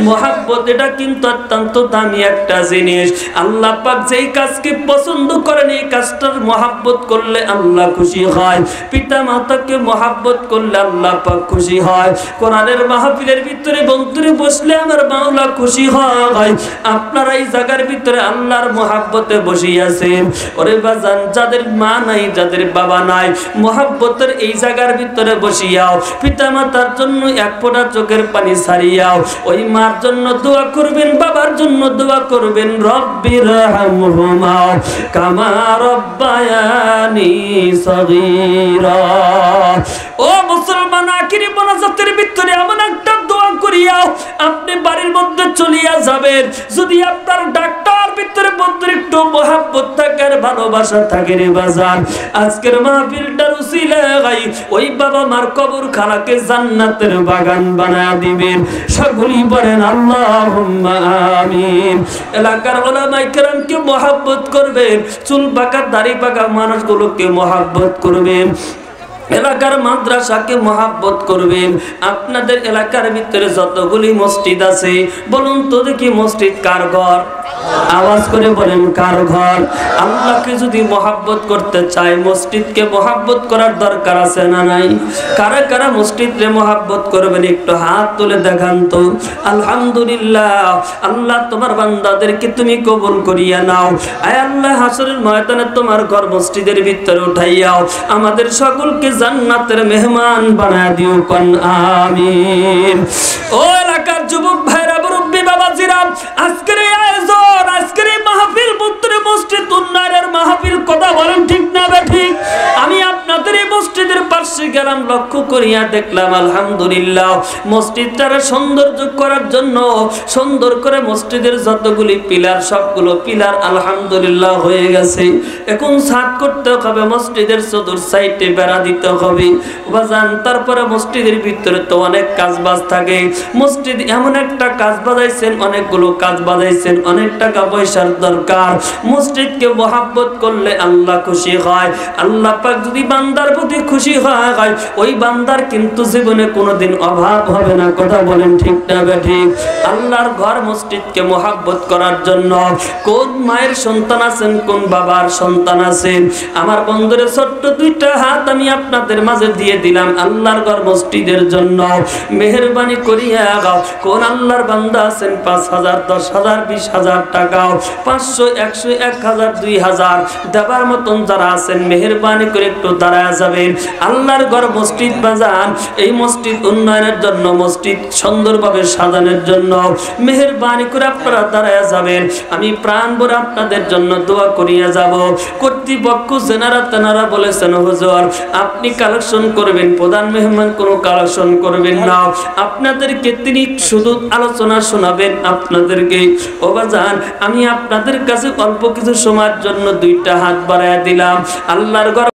মুহাব্বত এটা কিন্তু অত্যন্ত দামি একটা জিনিস। আল্লাহ পাক যেই কাজকে পছন্দ করেন, এই কাজটার মুহাব্বত করলে আল্লাহ খুশি হয়। পিতা মাতাকে মুহাব্বত করলে আল্লাহ পাক খুশি হয়। কোরআনের মাহফিলের ভিতরে বন্ধুরে বসলে আমার মাওলা খুশি হয়। আপনারা এই জায়গার ভিতরে আল্লাহর মুহাব্বতে বসিয়াছেন। ওরে বাজান, যাদের মা নাই, যাদের বাবা নাই, মুহাব্বতের এই জায়গার ভিতরে বসিয়াও, পিতা মাতার জন্য এক ফোঁটা চোখের পানি ছাড়িয়াও, ওই মার জন্য দোয়া করবেন, বাবার জন্য দোয়া করবেন, রব্বিরহামহুমা কামা রব্বায়ানি সগীরা। ও মুসলমান, আখিরি মোনাজাতের ভিতরে এমন একটা দোয়া করিয়াও আপনি বাড়ির মধ্যে চলিয়া যাবেন। যদি আপনার ডাক্তার ভিতরে বন্ধুর একটু মুহাব্বত থাকে, ভালোবাসা থাকে রে বাজার, আজকের মাহফিলটার উসিলায় ওই বাবা মার কবর খানাকে জান্নাতের বাগান বানায় দিবেন। সকলেই বলেন আল্লাহুম্মা আমিন। এলাকার উলামায়ে কেরামকে মুহাব্বত করবেন, চুল পাকা দাড়ি পাকা মানুষগুলোকে মুহাব্বত করবেন, এলাকার মাদ্রাসাকে মুহাব্বত করবেন। আপনাদের এলাকার ভিতরে যতগুলি মসজিদ আছে, বলুন তো দেখি, মসজিদ কার ঘর? আওয়াজ করে বলেন, কার ঘর? আল্লাহকে যদি মুহাব্বত করতে চায়, মসজিদকে মুহাব্বত করার দরকার আছে না নাই? কারা কারা মসজিদকে মুহাব্বত করবেন একটু হাত তুলে দেখান তো। আলহামদুলিল্লাহ। আল্লাহ তোমার বান্দাদেরকে তুমি কবুল করিয়া নাও। আয় আল্লাহ, হাসরের ময়দানে তোমার ঘর মসজিদের ভিতরে উঠাইয়াও, আমাদের সকলকে জান্নাতের মেহমান বানায় দিও, কোন আমিন। ও এলাকার যুবক ভাইরা, মুরব্বী বাবাজিরা, আজকের এই আয়োজন, আজকের এই মাহফিল পুত্রে মসজিদ উন্নয়নের মাহফিল, কথা বলেন ঠিক না বে ঠিক? আমি আপনাদের এই মসজিদের পাশে পাশে গেলাম, লক্ষ্য করিয়া দেখলাম আলহামদুলিল্লাহ মসজিদটারে সৌন্দর্য করার জন্য সুন্দর করে মসজিদের যতগুলি পিলার সবগুলো পিলার আলহামদুলিল্লাহ হয়ে গেছে। এখন ছাদ করতে হবে, মসজিদের চতুর সাইডে বেড়া দিতে হবে বাজান। তারপরে মসজিদের ভিতরে তো অনেক কাজ বাজ থাকে। মসজিদ এমন একটা কাজ বাজাইছেন, অনেকগুলো কাজ বাজাইছেন, অনেক টাকা পয়সার দরকার। মসজিদকে মহাব্বত করলে আল্লাহ খুশি হয়। আল্লাহ পাক যদি বান্দার প্রতি খুশি হয়, ওই বান্দার কিন্তু জীবনে কোনোদিন অভাব হবে না। কথা বলেন ঠিক না ঠিক? আল্লাহর ঘর মসজিদকে মহাব্বত করার জন্য কোন মায়ের সন্তান আছেন, কোন বাবার সন্তান আছেন, আমার বন্ধুরে ছোট্ট দুইটা হাত আমি আপনাদের মাঝে দিয়ে দিলাম আল্লাহর ঘর মসজিদের জন্য। মেহেরবানি করিয়া কোন আল্লাহর বান্দা আছেন 5,000, 10,000, 20,000 টাকা, 500, 100, 1000, 2000 দেবার মতন যারা আছেন মেহেরবানি করে একটু দাঁড়ায় যাবেন। আল্লাহর ঘর মসজিদ বাজান, এই মসজিদ উন্নয়নের জন্য, মসজিদ সুন্দরভাবে সাজানোর জন্য মেহেরবানি করে আপনারা দাঁড়ায় যাবেন। আমি প্রাণ ভরে আপনাদের জন্য দোয়া করিয়া যাব। কর্তৃপক্ষ জেনারা তেনারা বলেছেন হুজুর আপনি কালেকশন করবেন, প্রধান মেহমান কোনো কালেকশন করবেন না, আপনাদেরকে তিনি শুধু আলোচনা শোনাবেন আপনাদেরকে। ও বাজান আমি আপনাদের কাছে অল্প কিছু সময়ের জন্য দুইটা হাত বাড়াইয়া দিলাম। আল্লাহর ঘর